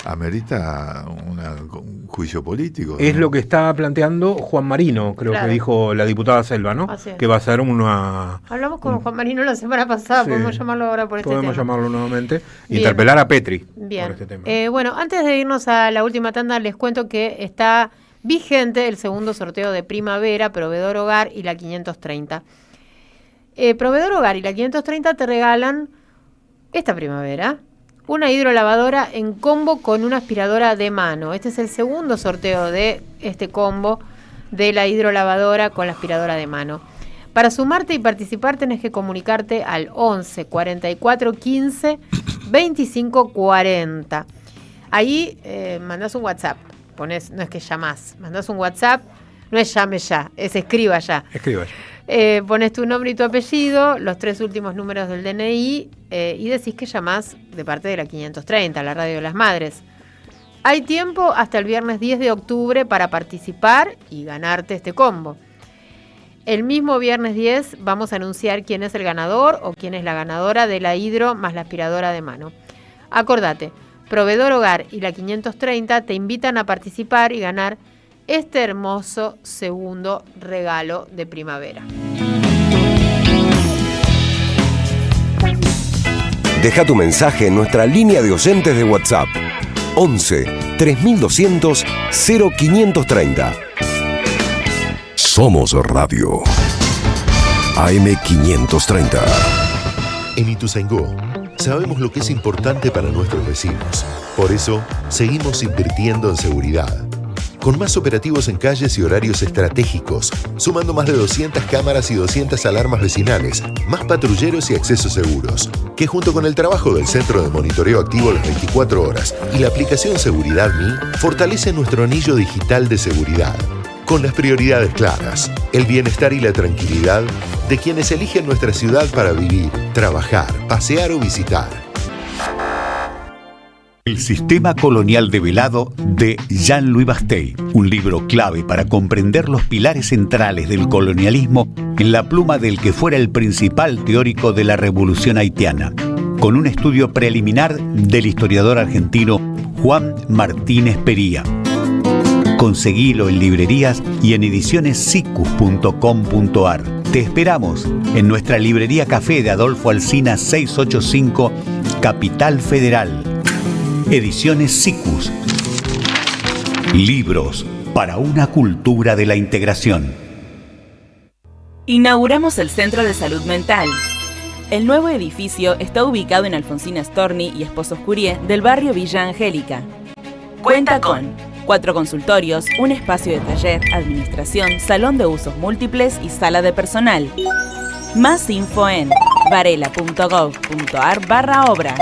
amerita un juicio político, ¿no? Es lo que está planteando Juan Marino, creo que dijo la diputada Selva, ¿no? Que va a ser una... Hablamos con Juan Marino la semana pasada, sí, podemos llamarlo ahora por este tema. Podemos llamarlo nuevamente, interpelar a Petri por este tema. Bueno, antes de irnos a la última tanda, les cuento que está vigente el segundo sorteo de primavera, Proveedor Hogar y la 530. Proveedor Hogar y la 530 te regalan esta primavera una hidrolavadora en combo con una aspiradora de mano. Este es el segundo sorteo de este combo de la hidrolavadora con la aspiradora de mano. Para sumarte y participar tenés que comunicarte al 11 44 15 25 40. Ahí mandás un WhatsApp. Ponés, no es que llamás, mandás un WhatsApp, no es llame ya, es escriba ya. Escriba ya. Pones tu nombre y tu apellido, los 3 últimos números del DNI y decís que llamás de parte de la 530, la Radio de las Madres. Hay tiempo hasta el viernes 10 de octubre para participar y ganarte este combo. El mismo viernes 10 vamos a anunciar quién es el ganador o quién es la ganadora de la hidro más la aspiradora de mano. Acordate, Proveedor Hogar y la 530 te invitan a participar y ganar este hermoso segundo regalo de primavera. Deja tu mensaje en nuestra línea de oyentes de WhatsApp 11 3200 0530. Somos Radio AM530. En Ituzaingó sabemos lo que es importante para nuestros vecinos. Por eso seguimos invirtiendo en seguridad. Con más operativos en calles y horarios estratégicos, sumando más de 200 cámaras y 200 alarmas vecinales, más patrulleros y accesos seguros, que junto con el trabajo del Centro de Monitoreo Activo las 24 horas y la aplicación Seguridad Mi, fortalece nuestro anillo digital de seguridad. Con las prioridades claras, el bienestar y la tranquilidad de quienes eligen nuestra ciudad para vivir, trabajar, pasear o visitar. El sistema colonial develado de Jean-Louis Bastey, un libro clave para comprender los pilares centrales del colonialismo en la pluma del que fuera el principal teórico de la revolución haitiana, con un estudio preliminar del historiador argentino Juan Martínez Pería. Conseguilo en librerías y en edicionessicus.com.ar. Te esperamos en nuestra librería Café de Adolfo Alsina 685, Capital Federal. Ediciones Sicus. Libros para una cultura de la integración. Inauguramos el Centro de Salud Mental. El nuevo edificio está ubicado en Alfonsina Storni y Esposos Curie del barrio Villa Angélica. Cuenta con 4 consultorios, un espacio de taller, administración, salón de usos múltiples y sala de personal. Más info en varela.gov.ar/obras.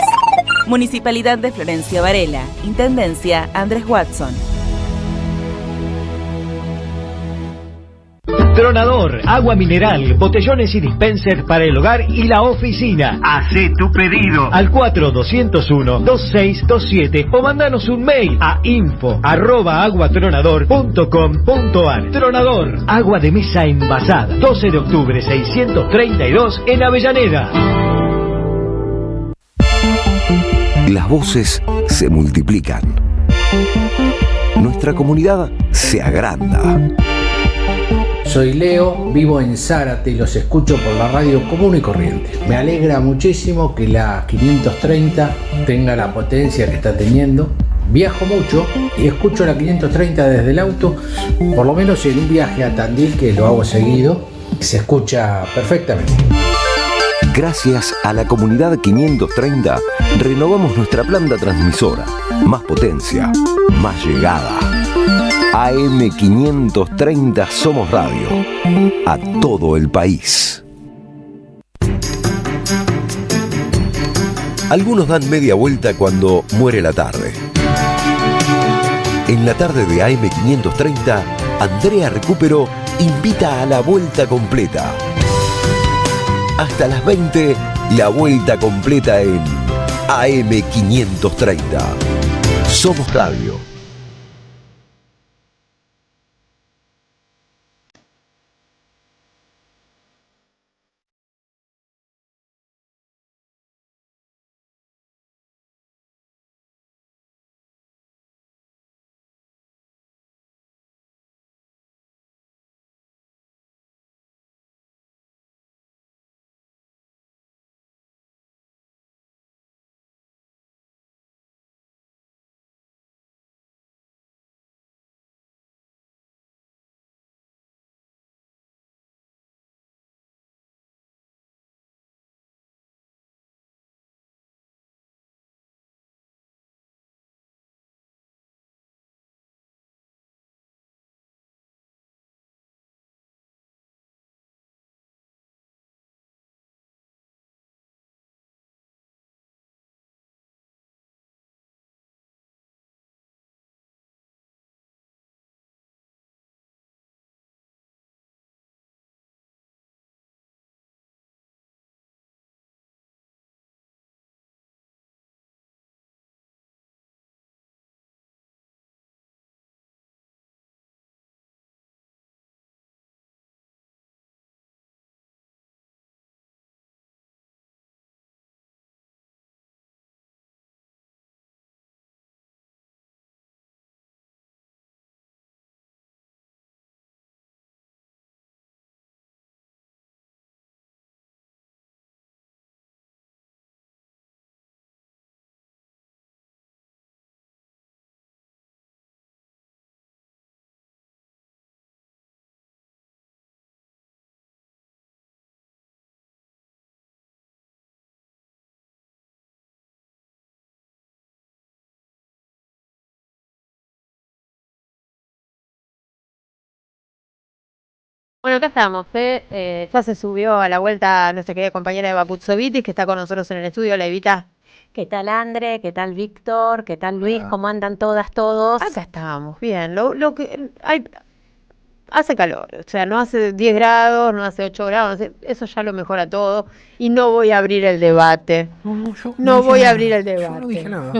Municipalidad de Florencia Varela. Intendencia Andrés Watson. Tronador, agua mineral, botellones y dispensers para el hogar y la oficina. Hacé tu pedido al 4201-2627 o mandanos un mail a info@aguatronador.com.ar. Tronador, agua de mesa envasada. 12 de octubre 632 en Avellaneda. Las voces se multiplican. Nuestra comunidad se agranda. Soy Leo, vivo en Zárate y los escucho por la radio común y corriente. Me alegra muchísimo que la 530 tenga la potencia que está teniendo. Viajo mucho y escucho la 530 desde el auto, por lo menos en un viaje a Tandil, que lo hago seguido, se escucha perfectamente. Gracias a la comunidad 530, renovamos nuestra planta transmisora. Más potencia, más llegada. AM530 Somos Radio. A todo el país. Algunos dan media vuelta cuando muere la tarde. En la tarde de AM530, Andrea Recupero invita a la vuelta completa. Hasta las 20, la vuelta completa en AM530. Somos Radio. Bueno, acá estamos, ya se subió a la vuelta nuestra querida compañera Eva Putzovitis, que está con nosotros en el estudio. Hola, Evita. ¿Qué tal, Andre? ¿Qué tal, Víctor? ¿Qué tal, Luis? ¿Cómo andan todas, todos? Acá estamos, bien. Lo que hay, hace calor, o sea, no hace 10 grados, no hace 8 grados, no sé, eso ya lo mejora todo. Y no voy a abrir el debate. No voy a abrir el debate. Yo no dije nada.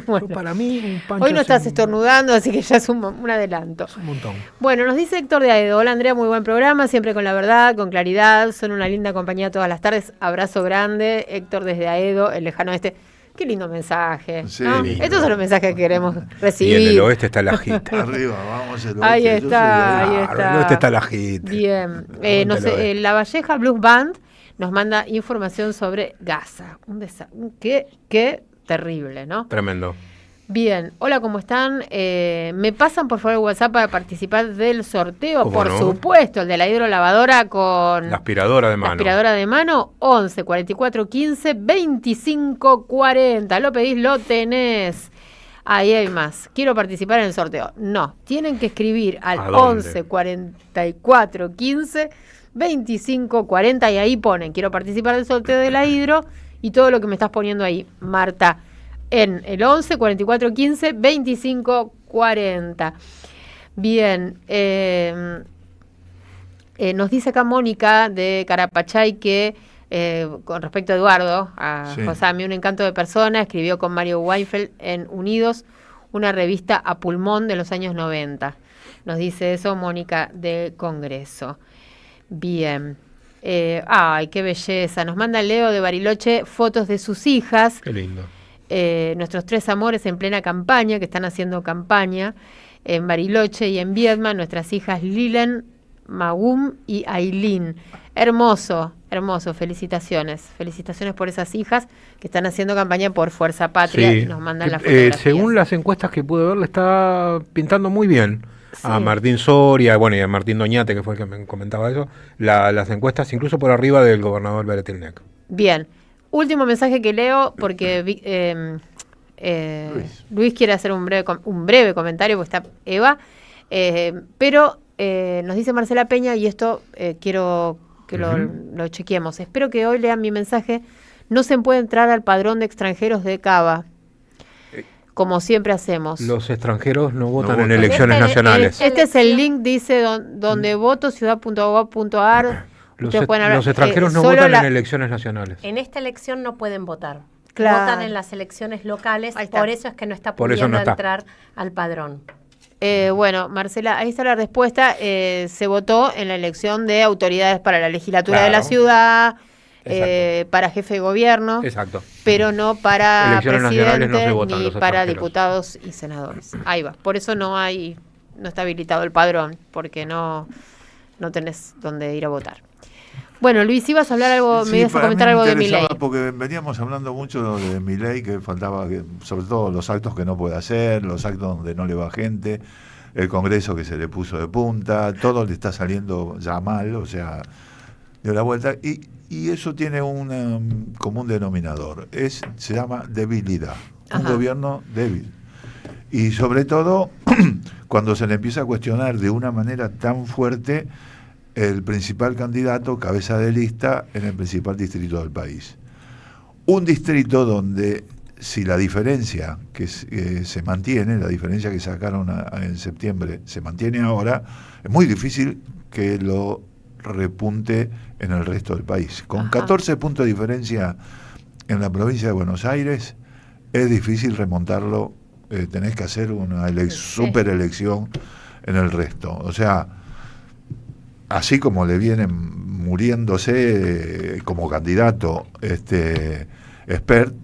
Bueno, para mí, un pancho. hoy no estás estornudando, así que ya es un adelanto. Es un montón. Bueno, nos dice Héctor de Aedo. Hola, Andrea, muy buen programa, siempre con la verdad, con claridad. Son una linda compañía todas las tardes. Abrazo grande. Héctor desde Aedo, el lejano oeste. Qué lindo mensaje, Sí, ¿no? lindo. Estos son los mensajes que queremos Y recibir. en el oeste está la jita. Arriba, vamos el oeste. Ahí yo soy está, de- ahí Claro, está. en el oeste está la jita. Bien. Aguante No el sé, oeste. La Valleja Blues Band nos manda información sobre Gaza. Qué terrible, ¿no? Tremendo. Bien, hola, ¿cómo están? ¿Me pasan por favor el WhatsApp para participar del sorteo? ¿Cómo Por no? supuesto, el de la hidrolavadora con La aspiradora de la mano. aspiradora de mano, 11 44 15 25 40. Lo pedís, lo tenés. Ahí hay más. Quiero participar en el sorteo. No, tienen que escribir al 11 44 15 25 40 y ahí ponen quiero participar del sorteo de la hidro y todo lo que me estás poniendo ahí, Marta, en el 11 44 15 25 40. Bien, nos dice acá Mónica de Carapachay que con respecto a Eduardo, José, a mí un encanto de persona, escribió con Mario Weinfeld en Unidos, una revista a pulmón de los años 90. Nos dice eso Mónica de Congreso. Bien. Ay, qué belleza. Nos manda Leo de Bariloche fotos de sus hijas. Qué lindo. Nuestros 3 amores en plena campaña, que están haciendo campaña en Bariloche y en Viedma, nuestras hijas Lilen, Magum y Ailín. Hermoso, hermoso, felicitaciones por esas hijas que están haciendo campaña por Fuerza Patria y nos mandan las fotografías. Según las encuestas que pude ver, le está pintando muy bien a Martín Soria, bueno, y a Martín Doñate, que fue el que me comentaba eso, las encuestas incluso por arriba del gobernador Beretilnec. Bien, último mensaje que leo porque Luis quiere hacer un breve comentario porque está Eva, pero nos dice Marcela Peña y esto quiero que lo chequeemos. Espero que hoy lean mi mensaje. No se puede entrar al padrón de extranjeros de Cava, como siempre hacemos. Los extranjeros no votan en elecciones nacionales. Este es el link, dice donde voto, ciudad.gov.ar. Los extranjeros no votan en elecciones nacionales. En esta elección no pueden votar. Claro. Votan en las elecciones locales, por eso es que no está pudiendo entrar al padrón. Bueno, Marcela, ahí está la respuesta. Se votó en la elección de autoridades para la legislatura de la ciudad, para jefe de gobierno, pero no para elecciones presidente no se votan, ni para diputados y senadores. Ahí va. Por eso no está habilitado el padrón, porque no tenés dónde ir a votar. Bueno, Luis, ibas a hablar algo, me ibas a comentar algo de Milei. Porque veníamos hablando mucho de Milei, que faltaba, sobre todo los actos que no puede hacer, los actos donde no le va gente, el Congreso que se le puso de punta, todo le está saliendo ya mal, o sea, de la vuelta. Y eso tiene un común denominador, se llama debilidad, un gobierno débil. Y sobre todo, cuando se le empieza a cuestionar de una manera tan fuerte el principal candidato, cabeza de lista, en el principal distrito del país. Un distrito donde, si la diferencia que se mantiene, la diferencia que sacaron en septiembre, se mantiene ahora, es muy difícil que lo repunte en el resto del país. Con 14 puntos de diferencia en la provincia de Buenos Aires, es difícil remontarlo, tenés que hacer una super elección en el resto. O sea, así como le vienen muriéndose como candidato Espert,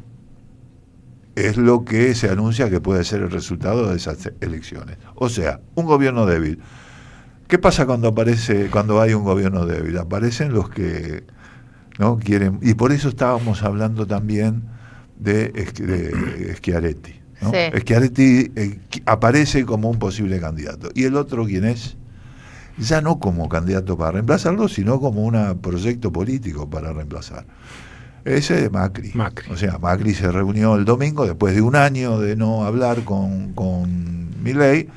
es lo que se anuncia que puede ser el resultado de esas elecciones. O sea, un gobierno débil. ¿Qué pasa cuando hay un gobierno débil? Aparecen los que no quieren, y por eso estábamos hablando también de Schiaretti, ¿no? Sí. Schiaretti aparece como un posible candidato. ¿Y el otro quién es? Ya no como candidato para reemplazarlo, sino como un proyecto político para reemplazar. Ese es Macri. O sea, Macri se reunió el domingo, después de un año de no hablar con Milei,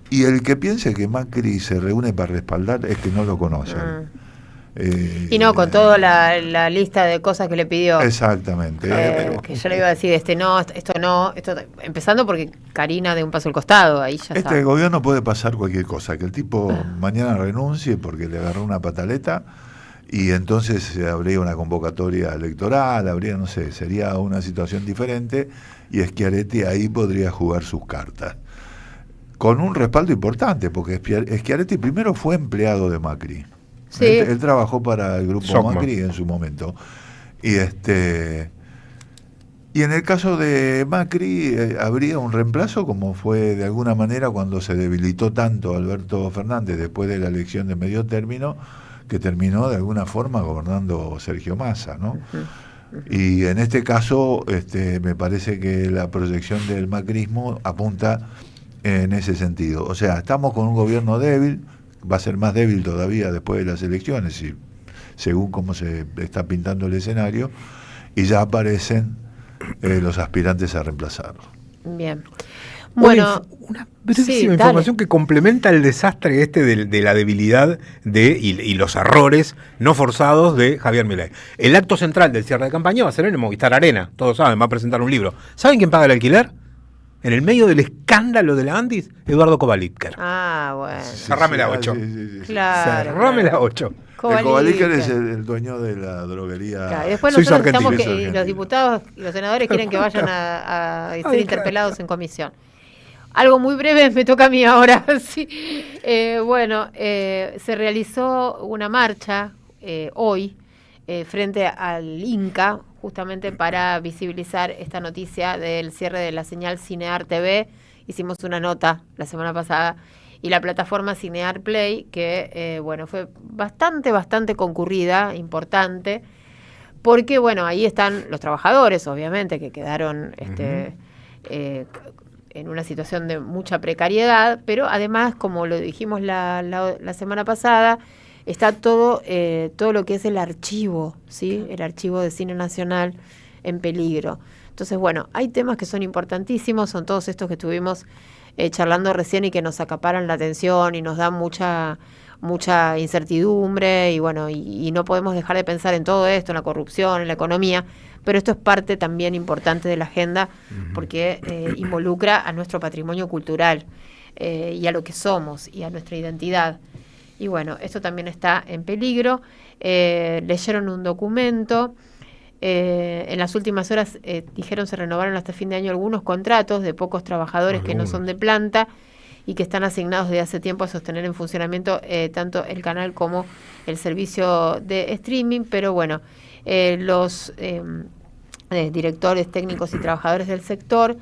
y el que piense que Macri se reúne para respaldar es que no lo conocen. Y no, con toda la lista de cosas que le pidió. Exactamente. Que yo le iba a decir, esto no, empezando porque Karina de un paso al costado, ahí ya está. Gobierno puede pasar cualquier cosa, que el tipo mañana renuncie porque le agarró una pataleta y entonces habría una convocatoria electoral, no sé, sería una situación diferente y Schiaretti ahí podría jugar sus cartas. Con un respaldo importante, porque Schiaretti primero fue empleado de Macri. Sí. Él trabajó para el grupo Macri en su momento. Y en el caso de Macri habría un reemplazo, como fue de alguna manera cuando se debilitó tanto Alberto Fernández después de la elección de medio término, que terminó de alguna forma gobernando Sergio Massa, ¿no? Y en este caso me parece que la proyección del macrismo apunta en ese sentido. O sea, estamos con un gobierno débil, va a ser más débil todavía después de las elecciones, según cómo se está pintando el escenario, y ya aparecen los aspirantes a reemplazarlo. Bien. Bueno, una brevísima información que complementa el desastre de la debilidad y los errores no forzados de Javier Milei. El acto central del cierre de campaña va a ser en el Movistar Arena, todos saben, va a presentar un libro. ¿Saben quién paga el alquiler? En el medio del escándalo de la Andis, Eduardo Kovalitker. Ah, bueno. Cerrame la 8. Sí. Claro. Cerrame la 8. Kovalitker es el dueño de la droguería. Claro, y después nosotros estamos que los diputados y los senadores quieren que vayan a ser interpelados en comisión. Algo muy breve, me toca a mí ahora. Sí. Se realizó una marcha hoy frente al Inca, justamente para visibilizar esta noticia del cierre de la señal Cinear TV. Hicimos una nota la semana pasada, y la plataforma Cinear Play, que fue bastante concurrida, importante, porque ahí están los trabajadores, obviamente, que quedaron en una situación de mucha precariedad, pero además, como lo dijimos la semana pasada, está todo lo que es el archivo, ¿sí? El archivo de cine nacional en peligro. Entonces, hay temas que son importantísimos, son todos estos que estuvimos charlando recién y que nos acaparan la atención y nos dan mucha incertidumbre, y no podemos dejar de pensar en todo esto, en la corrupción, en la economía, pero esto es parte también importante de la agenda, porque involucra a nuestro patrimonio cultural y a lo que somos y a nuestra identidad. Y esto también está en peligro. Leyeron un documento. En las últimas horas dijeron se renovaron hasta fin de año algunos contratos de pocos trabajadores que no son de planta y que están asignados desde hace tiempo a sostener en funcionamiento tanto el canal como el servicio de streaming, pero los directores técnicos y trabajadores del sector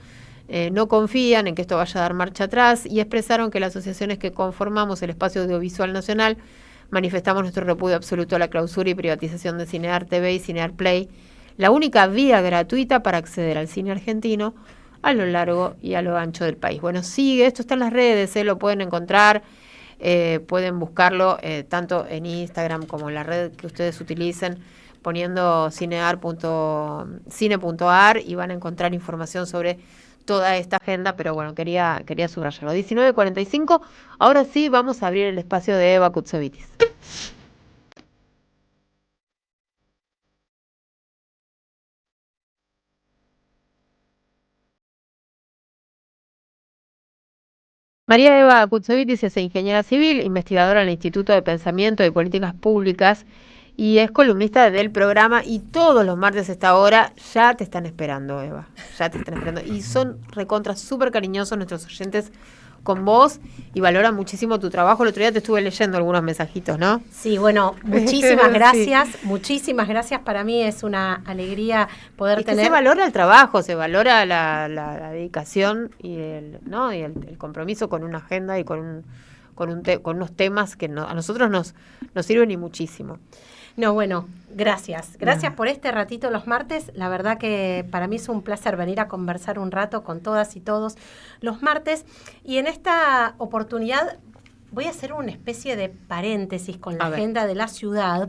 no confían en que esto vaya a dar marcha atrás y expresaron que las asociaciones que conformamos el espacio audiovisual nacional manifestamos nuestro repudio absoluto a la clausura y privatización de Cinear TV y Cinear Play, la única vía gratuita para acceder al cine argentino a lo largo y a lo ancho del país. Sigue, esto está en las redes, lo pueden encontrar, pueden buscarlo tanto en Instagram como en la red que ustedes utilicen, poniendo cine.ar y van a encontrar información sobre toda esta agenda, pero quería subrayarlo. 19:45, ahora sí vamos a abrir el espacio de Eva Kutsevitis. María Eva Kutsevitis es ingeniera civil, investigadora en el Instituto de Pensamiento y Políticas Públicas y es columnista del programa, y todos los martes a esta hora ya te están esperando, Eva, ya te están esperando, y son recontra súper cariñosos nuestros oyentes con vos y valoran muchísimo tu trabajo. El otro día te estuve leyendo algunos mensajitos, ¿no? Sí, muchísimas gracias, muchísimas gracias. Para mí es una alegría poder tener... Se valora el trabajo, se valora la dedicación y el compromiso con una agenda y con unos temas que a nosotros nos sirven y muchísimo. Gracias. Gracias por este ratito los martes. La verdad que para mí es un placer venir a conversar un rato con todas y todos los martes. Y en esta oportunidad voy a hacer una especie de paréntesis con la agenda de la ciudad,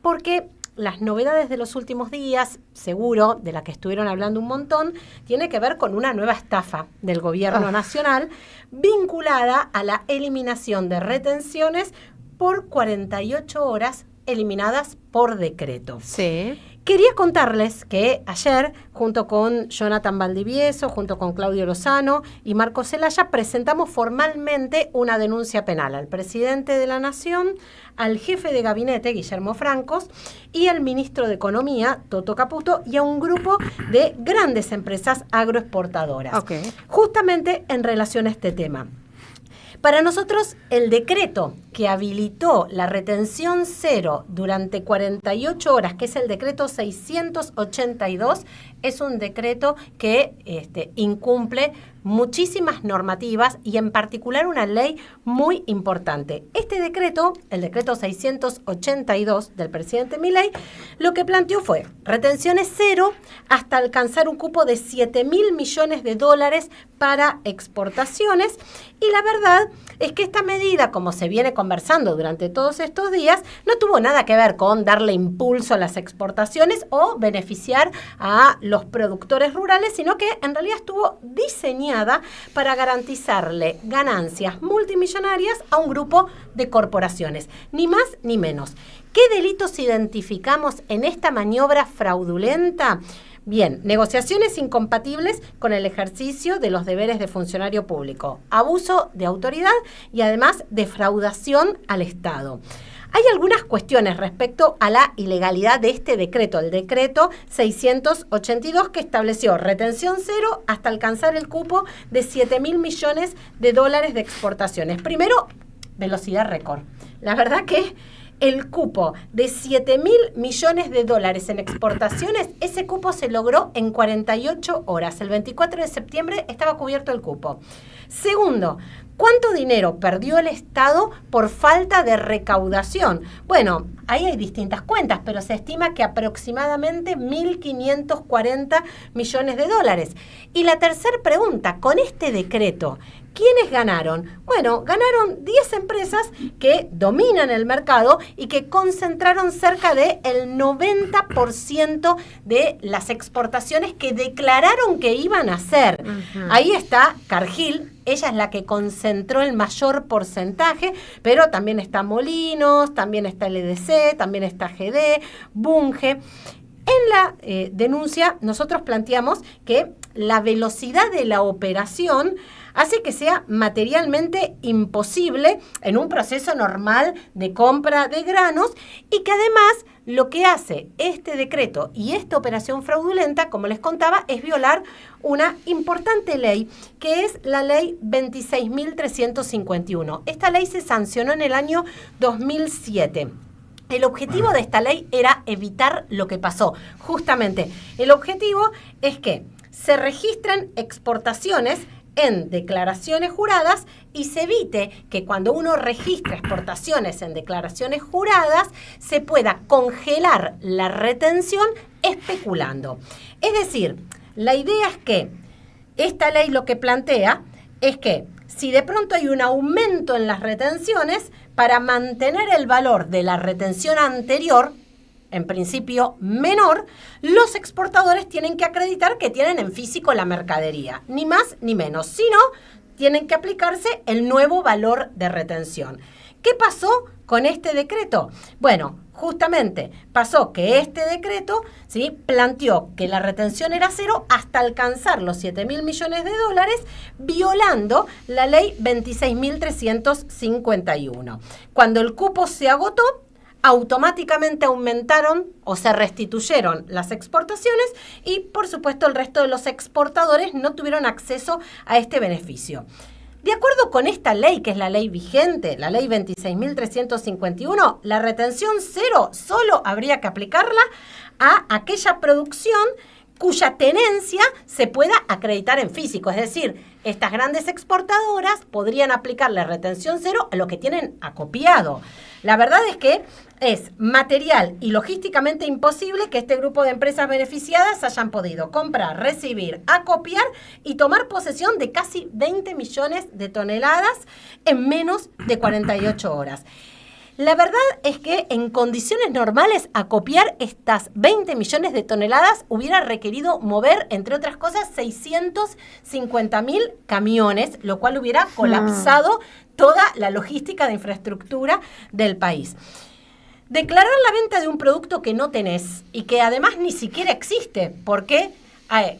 porque las novedades de los últimos días, seguro, de la que estuvieron hablando un montón, tiene que ver con una nueva estafa del gobierno nacional vinculada a la eliminación de retenciones por 48 horas eliminadas por decreto. Sí. Quería contarles que ayer, junto con Jonathan Valdivieso, junto con Claudio Lozano y Marco Zelaya, presentamos formalmente una denuncia penal al presidente de la Nación, al jefe de gabinete, Guillermo Francos, y al ministro de Economía, Toto Caputo, y a un grupo de grandes empresas agroexportadoras. Justamente en relación a este tema. Para nosotros, el decreto que habilitó la retención cero durante 48 horas, que es el decreto 682, es un decreto que incumple muchísimas normativas y en particular una ley muy importante. Este decreto, el decreto 682 del presidente Milei, lo que planteó fue retenciones cero hasta alcanzar un cupo de $7.000 millones para exportaciones, y la verdad es que esta medida, como se viene conversando durante todos estos días, no tuvo nada que ver con darle impulso a las exportaciones o beneficiar a los productores rurales, sino que en realidad estuvo diseñada para garantizarle ganancias multimillonarias a un grupo de corporaciones, ni más ni menos. ¿Qué delitos identificamos en esta maniobra fraudulenta? Bien, negociaciones incompatibles con el ejercicio de los deberes de funcionario público, abuso de autoridad y además defraudación al Estado. Hay algunas cuestiones respecto a la ilegalidad de este decreto, el decreto 682, que estableció retención cero hasta alcanzar el cupo de $7.000 millones de exportaciones. Primero, velocidad récord. La verdad que el cupo de $7.000 millones en exportaciones, ese cupo se logró en 48 horas. El 24 de septiembre estaba cubierto el cupo. Segundo, ¿cuánto dinero perdió el Estado por falta de recaudación? Bueno, ahí hay distintas cuentas, pero se estima que aproximadamente $1.540 millones. Y la tercera pregunta, con este decreto, ¿quiénes ganaron? Bueno, ganaron 10 empresas que dominan el mercado y que concentraron cerca del 90% de las exportaciones que declararon que iban a hacer. Ahí está Cargill, ella es la que concentró el mayor porcentaje, pero también está Molinos, también está LDC, también está GD, Bunge. En la denuncia nosotros planteamos que la velocidad de la operación hace que sea materialmente imposible en un proceso normal de compra de granos, y que además lo que hace este decreto y esta operación fraudulenta, como les contaba, es violar una importante ley, que es la ley 26.351. Esta ley se sancionó en el año 2007. El objetivo de esta ley era evitar lo que pasó. Justamente, el objetivo es que se registren exportaciones en declaraciones juradas y se evite que cuando uno registra exportaciones en declaraciones juradas se pueda congelar la retención especulando. Es decir, la idea es que esta ley lo que plantea es que si de pronto hay un aumento en las retenciones, para mantener el valor de la retención anterior, en principio menor, los exportadores tienen que acreditar que tienen en físico la mercadería, ni más ni menos. Si no, tienen que aplicarse el nuevo valor de retención. ¿Qué pasó con este decreto? Bueno, justamente pasó que este decreto, ¿sí?, planteó que la retención era cero hasta alcanzar los $7.000 millones, violando la ley 26.351. Cuando el cupo se agotó, automáticamente aumentaron o se restituyeron las exportaciones y, por supuesto, el resto de los exportadores no tuvieron acceso a este beneficio. De acuerdo con esta ley, que es la ley vigente, la ley 26.351, la retención cero solo habría que aplicarla a aquella producción cuya tenencia se pueda acreditar en físico. Es decir, estas grandes exportadoras podrían aplicar la retención cero a lo que tienen acopiado. La verdad es que es material y logísticamente imposible que este grupo de empresas beneficiadas hayan podido comprar, recibir, acopiar y tomar posesión de casi 20 millones de toneladas en menos de 48 horas. La verdad es que en condiciones normales acopiar estas 20 millones de toneladas hubiera requerido mover, entre otras cosas, 650.000 camiones, lo cual hubiera colapsado toda la logística de infraestructura del país. Declarar la venta de un producto que no tenés y que además ni siquiera existe, porque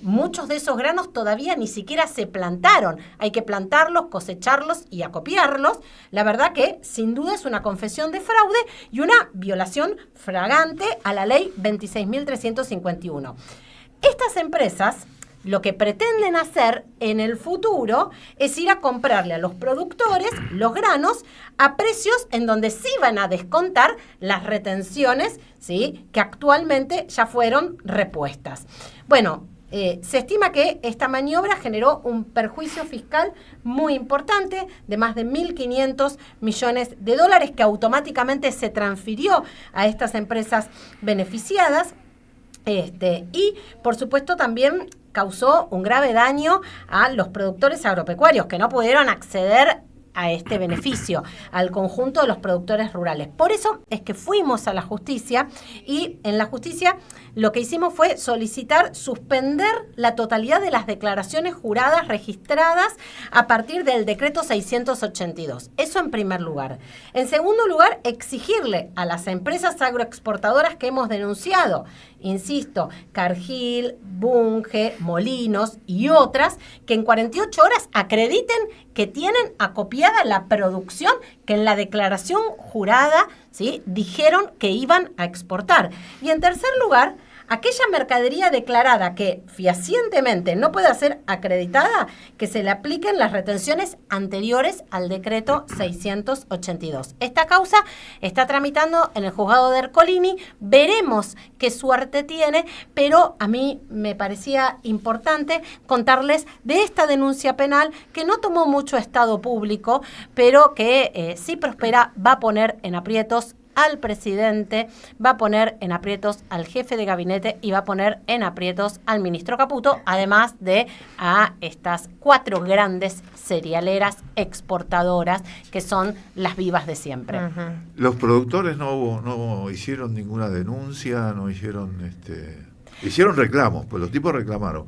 muchos de esos granos todavía ni siquiera se plantaron. Hay que plantarlos, cosecharlos y acopiarlos. La verdad que sin duda es una confesión de fraude y una violación flagrante a la ley 26.351. Estas empresas lo que pretenden hacer en el futuro es ir a comprarle a los productores los granos a precios en donde sí van a descontar las retenciones, ¿sí?, que actualmente ya fueron repuestas. Bueno, se estima que esta maniobra generó un perjuicio fiscal muy importante de más de 1.500 millones de dólares que automáticamente se transfirió a estas empresas beneficiadas. Y, por supuesto, también causó un grave daño a los productores agropecuarios que no pudieron acceder a este beneficio, al conjunto de los productores rurales. Por eso es que fuimos a la justicia y en la justicia lo que hicimos fue solicitar suspender la totalidad de las declaraciones juradas registradas a partir del decreto 682. Eso en primer lugar. En segundo lugar, exigirle a las empresas agroexportadoras que hemos denunciado, insisto, Cargill, Bunge, Molinos y otras, que en 48 horas acrediten que tienen acopiada la producción que en la declaración jurada, ¿sí?, dijeron que iban a exportar. Y en tercer lugar, aquella mercadería declarada que fehacientemente no pueda ser acreditada, que se le apliquen las retenciones anteriores al decreto 682. Esta causa está tramitando en el juzgado de Ercolini. Veremos qué suerte tiene, pero a mí me parecía importante contarles de esta denuncia penal que no tomó mucho estado público, pero que si prospera va a poner en aprietos al presidente, va a poner en aprietos al jefe de gabinete y va a poner en aprietos al ministro Caputo, además de a estas 4 grandes cerealeras exportadoras que son las vivas de siempre. Los productores no hicieron ninguna denuncia, no hicieron hicieron reclamos, pues los tipos reclamaron,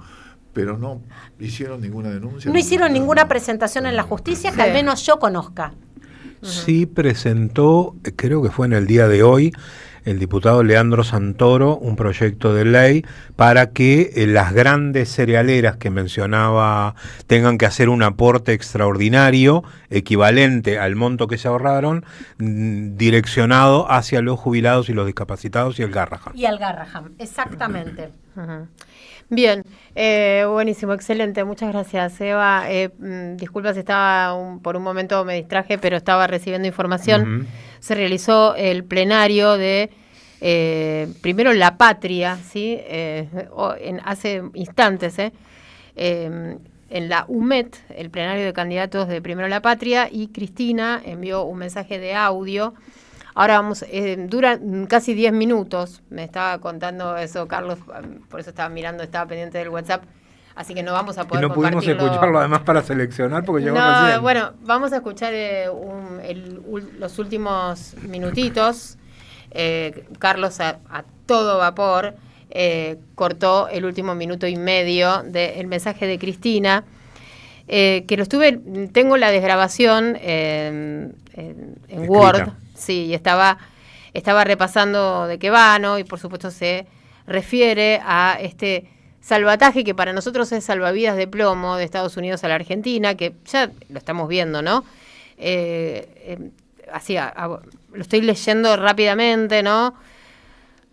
pero no hicieron ninguna denuncia. No hicieron ninguna presentación en la justicia que al menos yo conozca. Sí presentó, creo que fue en el día de hoy, el diputado Leandro Santoro, un proyecto de ley para que las grandes cerealeras que mencionaba tengan que hacer un aporte extraordinario equivalente al monto que se ahorraron, direccionado hacia los jubilados y los discapacitados y el Garraham. Y al Garraham, exactamente. Bien, buenísimo, excelente, muchas gracias, Eva. Disculpa si por un momento me distraje, pero estaba recibiendo información. Se realizó el plenario de primero La Patria, ¿sí? Hace instantes, en la UMET, el plenario de candidatos de Primero La Patria, y Cristina envió un mensaje de audio. Ahora dura casi 10 minutos, me estaba contando eso Carlos, por eso estaba pendiente del WhatsApp, así que no vamos a poder compartirlo. Y no pudimos escucharlo además para seleccionar porque llegó recién. Bueno, vamos a escuchar los últimos minutitos. Carlos a todo vapor cortó el último minuto y medio del mensaje de Cristina, que tengo la desgrabación en Word. Sí, y estaba repasando de qué va, ¿no? Y por supuesto se refiere a este salvataje que para nosotros es salvavidas de plomo de Estados Unidos a la Argentina, que ya lo estamos viendo, ¿no? Lo estoy leyendo rápidamente, ¿no?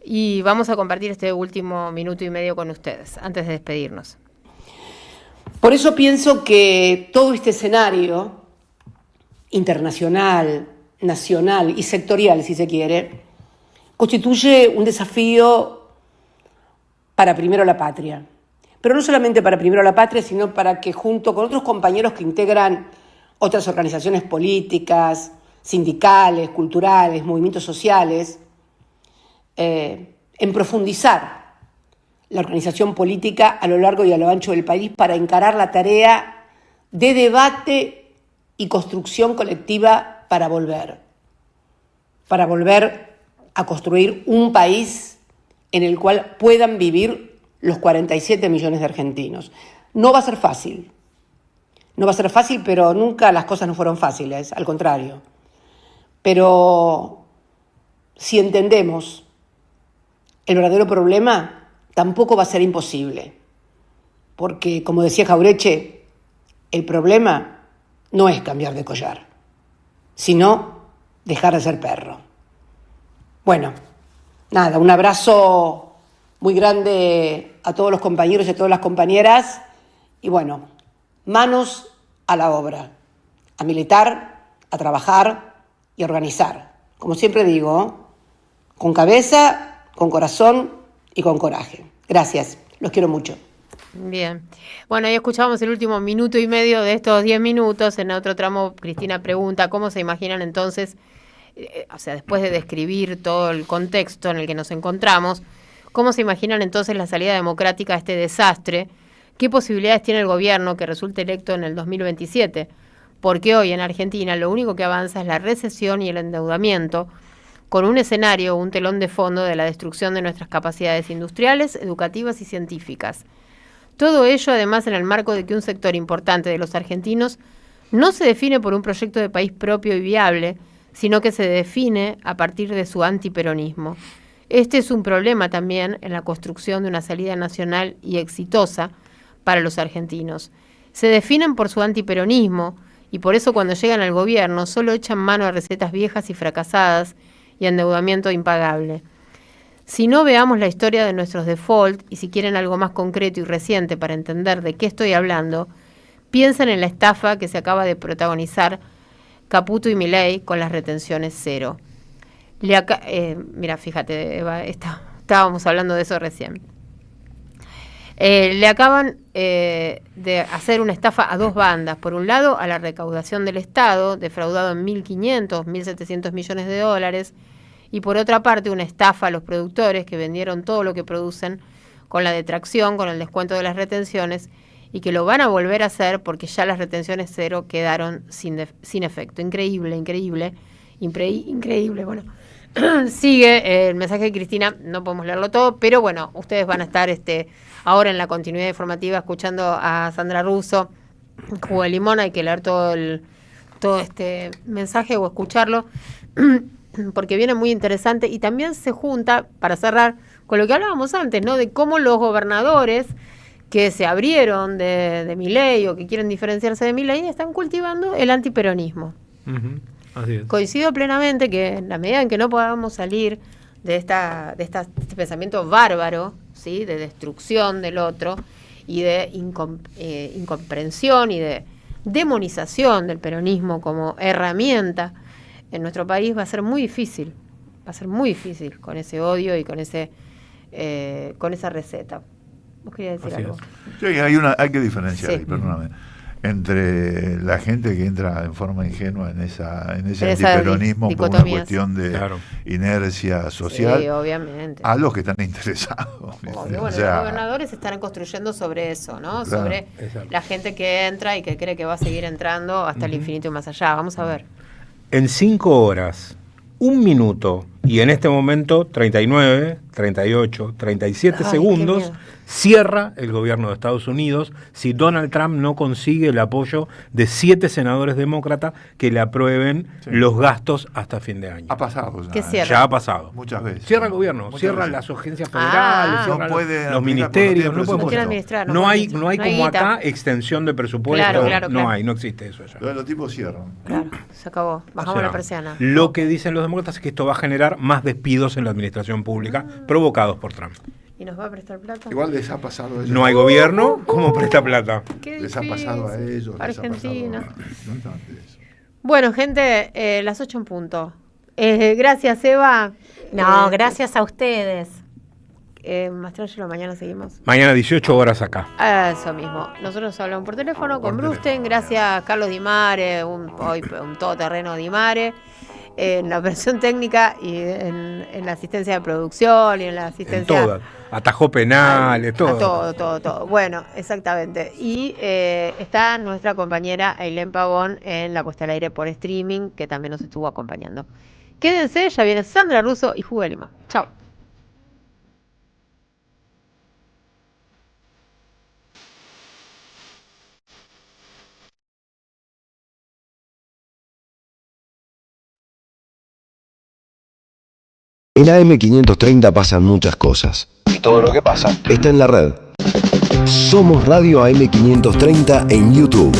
Y vamos a compartir este último minuto y medio con ustedes, antes de despedirnos. Por eso pienso que todo este escenario internacional, nacional y sectorial, si se quiere, constituye un desafío para Primero la Patria. Pero no solamente para Primero la Patria, sino para que junto con otros compañeros que integran otras organizaciones políticas, sindicales, culturales, movimientos sociales, en profundizar la organización política a lo largo y a lo ancho del país para encarar la tarea de debate y construcción colectiva para volver a construir un país en el cual puedan vivir los 47 millones de argentinos. No va a ser fácil, pero nunca las cosas no fueron fáciles, al contrario. Pero si entendemos el verdadero problema, tampoco va a ser imposible. Porque, como decía Jauretche, el problema no es cambiar de collar, sino dejar de ser perro. Bueno, nada, un abrazo muy grande a todos los compañeros y a todas las compañeras. Y bueno, manos a la obra, a militar, a trabajar y a organizar. Como siempre digo, con cabeza, con corazón y con coraje. Gracias, los quiero mucho. Bien. Bueno, ahí escuchamos el último minuto y medio de estos 10 minutos. En otro tramo, Cristina pregunta cómo se imaginan entonces, o sea, después de describir todo el contexto en el que nos encontramos, ¿cómo se imaginan entonces la salida democrática a este desastre? ¿Qué posibilidades tiene el gobierno que resulte electo en el 2027? Porque hoy en Argentina lo único que avanza es la recesión y el endeudamiento, con un escenario, un telón de fondo de la destrucción de nuestras capacidades industriales, educativas y científicas. Todo ello además en el marco de que un sector importante de los argentinos no se define por un proyecto de país propio y viable, sino que se define a partir de su antiperonismo. Este es un problema también en la construcción de una salida nacional y exitosa para los argentinos. Se definen por su antiperonismo y por eso cuando llegan al gobierno solo echan mano a recetas viejas y fracasadas y endeudamiento impagable. Si no, veamos la historia de nuestros default y si quieren algo más concreto y reciente para entender de qué estoy hablando, piensen en la estafa que se acaba de protagonizar Caputo y Milei con las retenciones cero. Mira, fíjate, Eva, estábamos hablando de eso recién. Le acaban de hacer una estafa a dos bandas. Por un lado, a la recaudación del Estado, defraudado en 1.500, 1.700 millones de dólares, y por otra parte, una estafa a los productores que vendieron todo lo que producen con la detracción, con el descuento de las retenciones, y que lo van a volver a hacer porque ya las retenciones cero quedaron sin efecto. Increíble. Bueno, sigue el mensaje de Cristina, no podemos leerlo todo, pero bueno, ustedes van a estar ahora en la continuidad informativa escuchando a Sandra Russo, Jugo de Limón, hay que leer todo este mensaje o escucharlo, porque viene muy interesante y también se junta, para cerrar, con lo que hablábamos antes, ¿no? De cómo los gobernadores que se abrieron de Milei o que quieren diferenciarse de Milei están cultivando el antiperonismo. Uh-huh. Así es. Coincido plenamente que en la medida en que no podamos salir de este pensamiento bárbaro, ¿sí? De destrucción del otro y de incomprensión y de demonización del peronismo como herramienta en nuestro país, va a ser muy difícil con ese odio y con esa receta. ¿Vos querías decir algo? Sí, hay que diferenciar, sí. Perdóname, entre la gente que entra en forma ingenua en ese antiperonismo por una cuestión de inercia social, sí, obviamente, a los que están interesados. Bueno, los gobernadores están construyendo sobre eso, ¿no? Claro, sobre la gente que entra y que cree que va a seguir entrando hasta el infinito y más allá. Vamos a ver. En 5 horas, 1 minuto y en este momento 39, 38, 37 segundos cierra el gobierno de Estados Unidos si Donald Trump no consigue el apoyo de 7 senadores demócratas que le aprueben los gastos hasta fin de año. Ha pasado ya. ¿Qué cierra? Ya ha pasado. Muchas veces. Cierra el gobierno, cierran las agencias federales, cierran los ministerios. No hay como acá extensión de presupuesto. Claro. No existe eso ya. Los tipos cierran. Claro, se acabó. Bajamos la persiana. Lo que dicen los demócratas es que esto va a generar más despidos en la administración pública provocados por Trump. ¿Y nos va a prestar plata? Igual les ha pasado a ellos. No hay gobierno, ¿cómo presta plata? Les ha pasado a ellos. Argentina. Bueno, gente, las 8 en punto. Gracias, Eva. No, gracias a ustedes. Mastrangelo, mañana seguimos. Mañana 18 horas acá. Eso mismo. Nosotros hablamos por teléfono con Brusten. Gracias a Carlos Di Mare, un todoterreno Di Mare. En la versión técnica y en la asistencia de producción y en la asistencia... En todas, atajó penales, todo. Todo. Bueno, exactamente. Y está nuestra compañera Ailén Pavón en la puesta al aire por streaming, que también nos estuvo acompañando. Quédense, ya viene Sandra Russo y Jugo de Limón. Chao. En AM530 pasan muchas cosas. Y todo lo que pasa está en la red. Somos Radio AM530 en YouTube.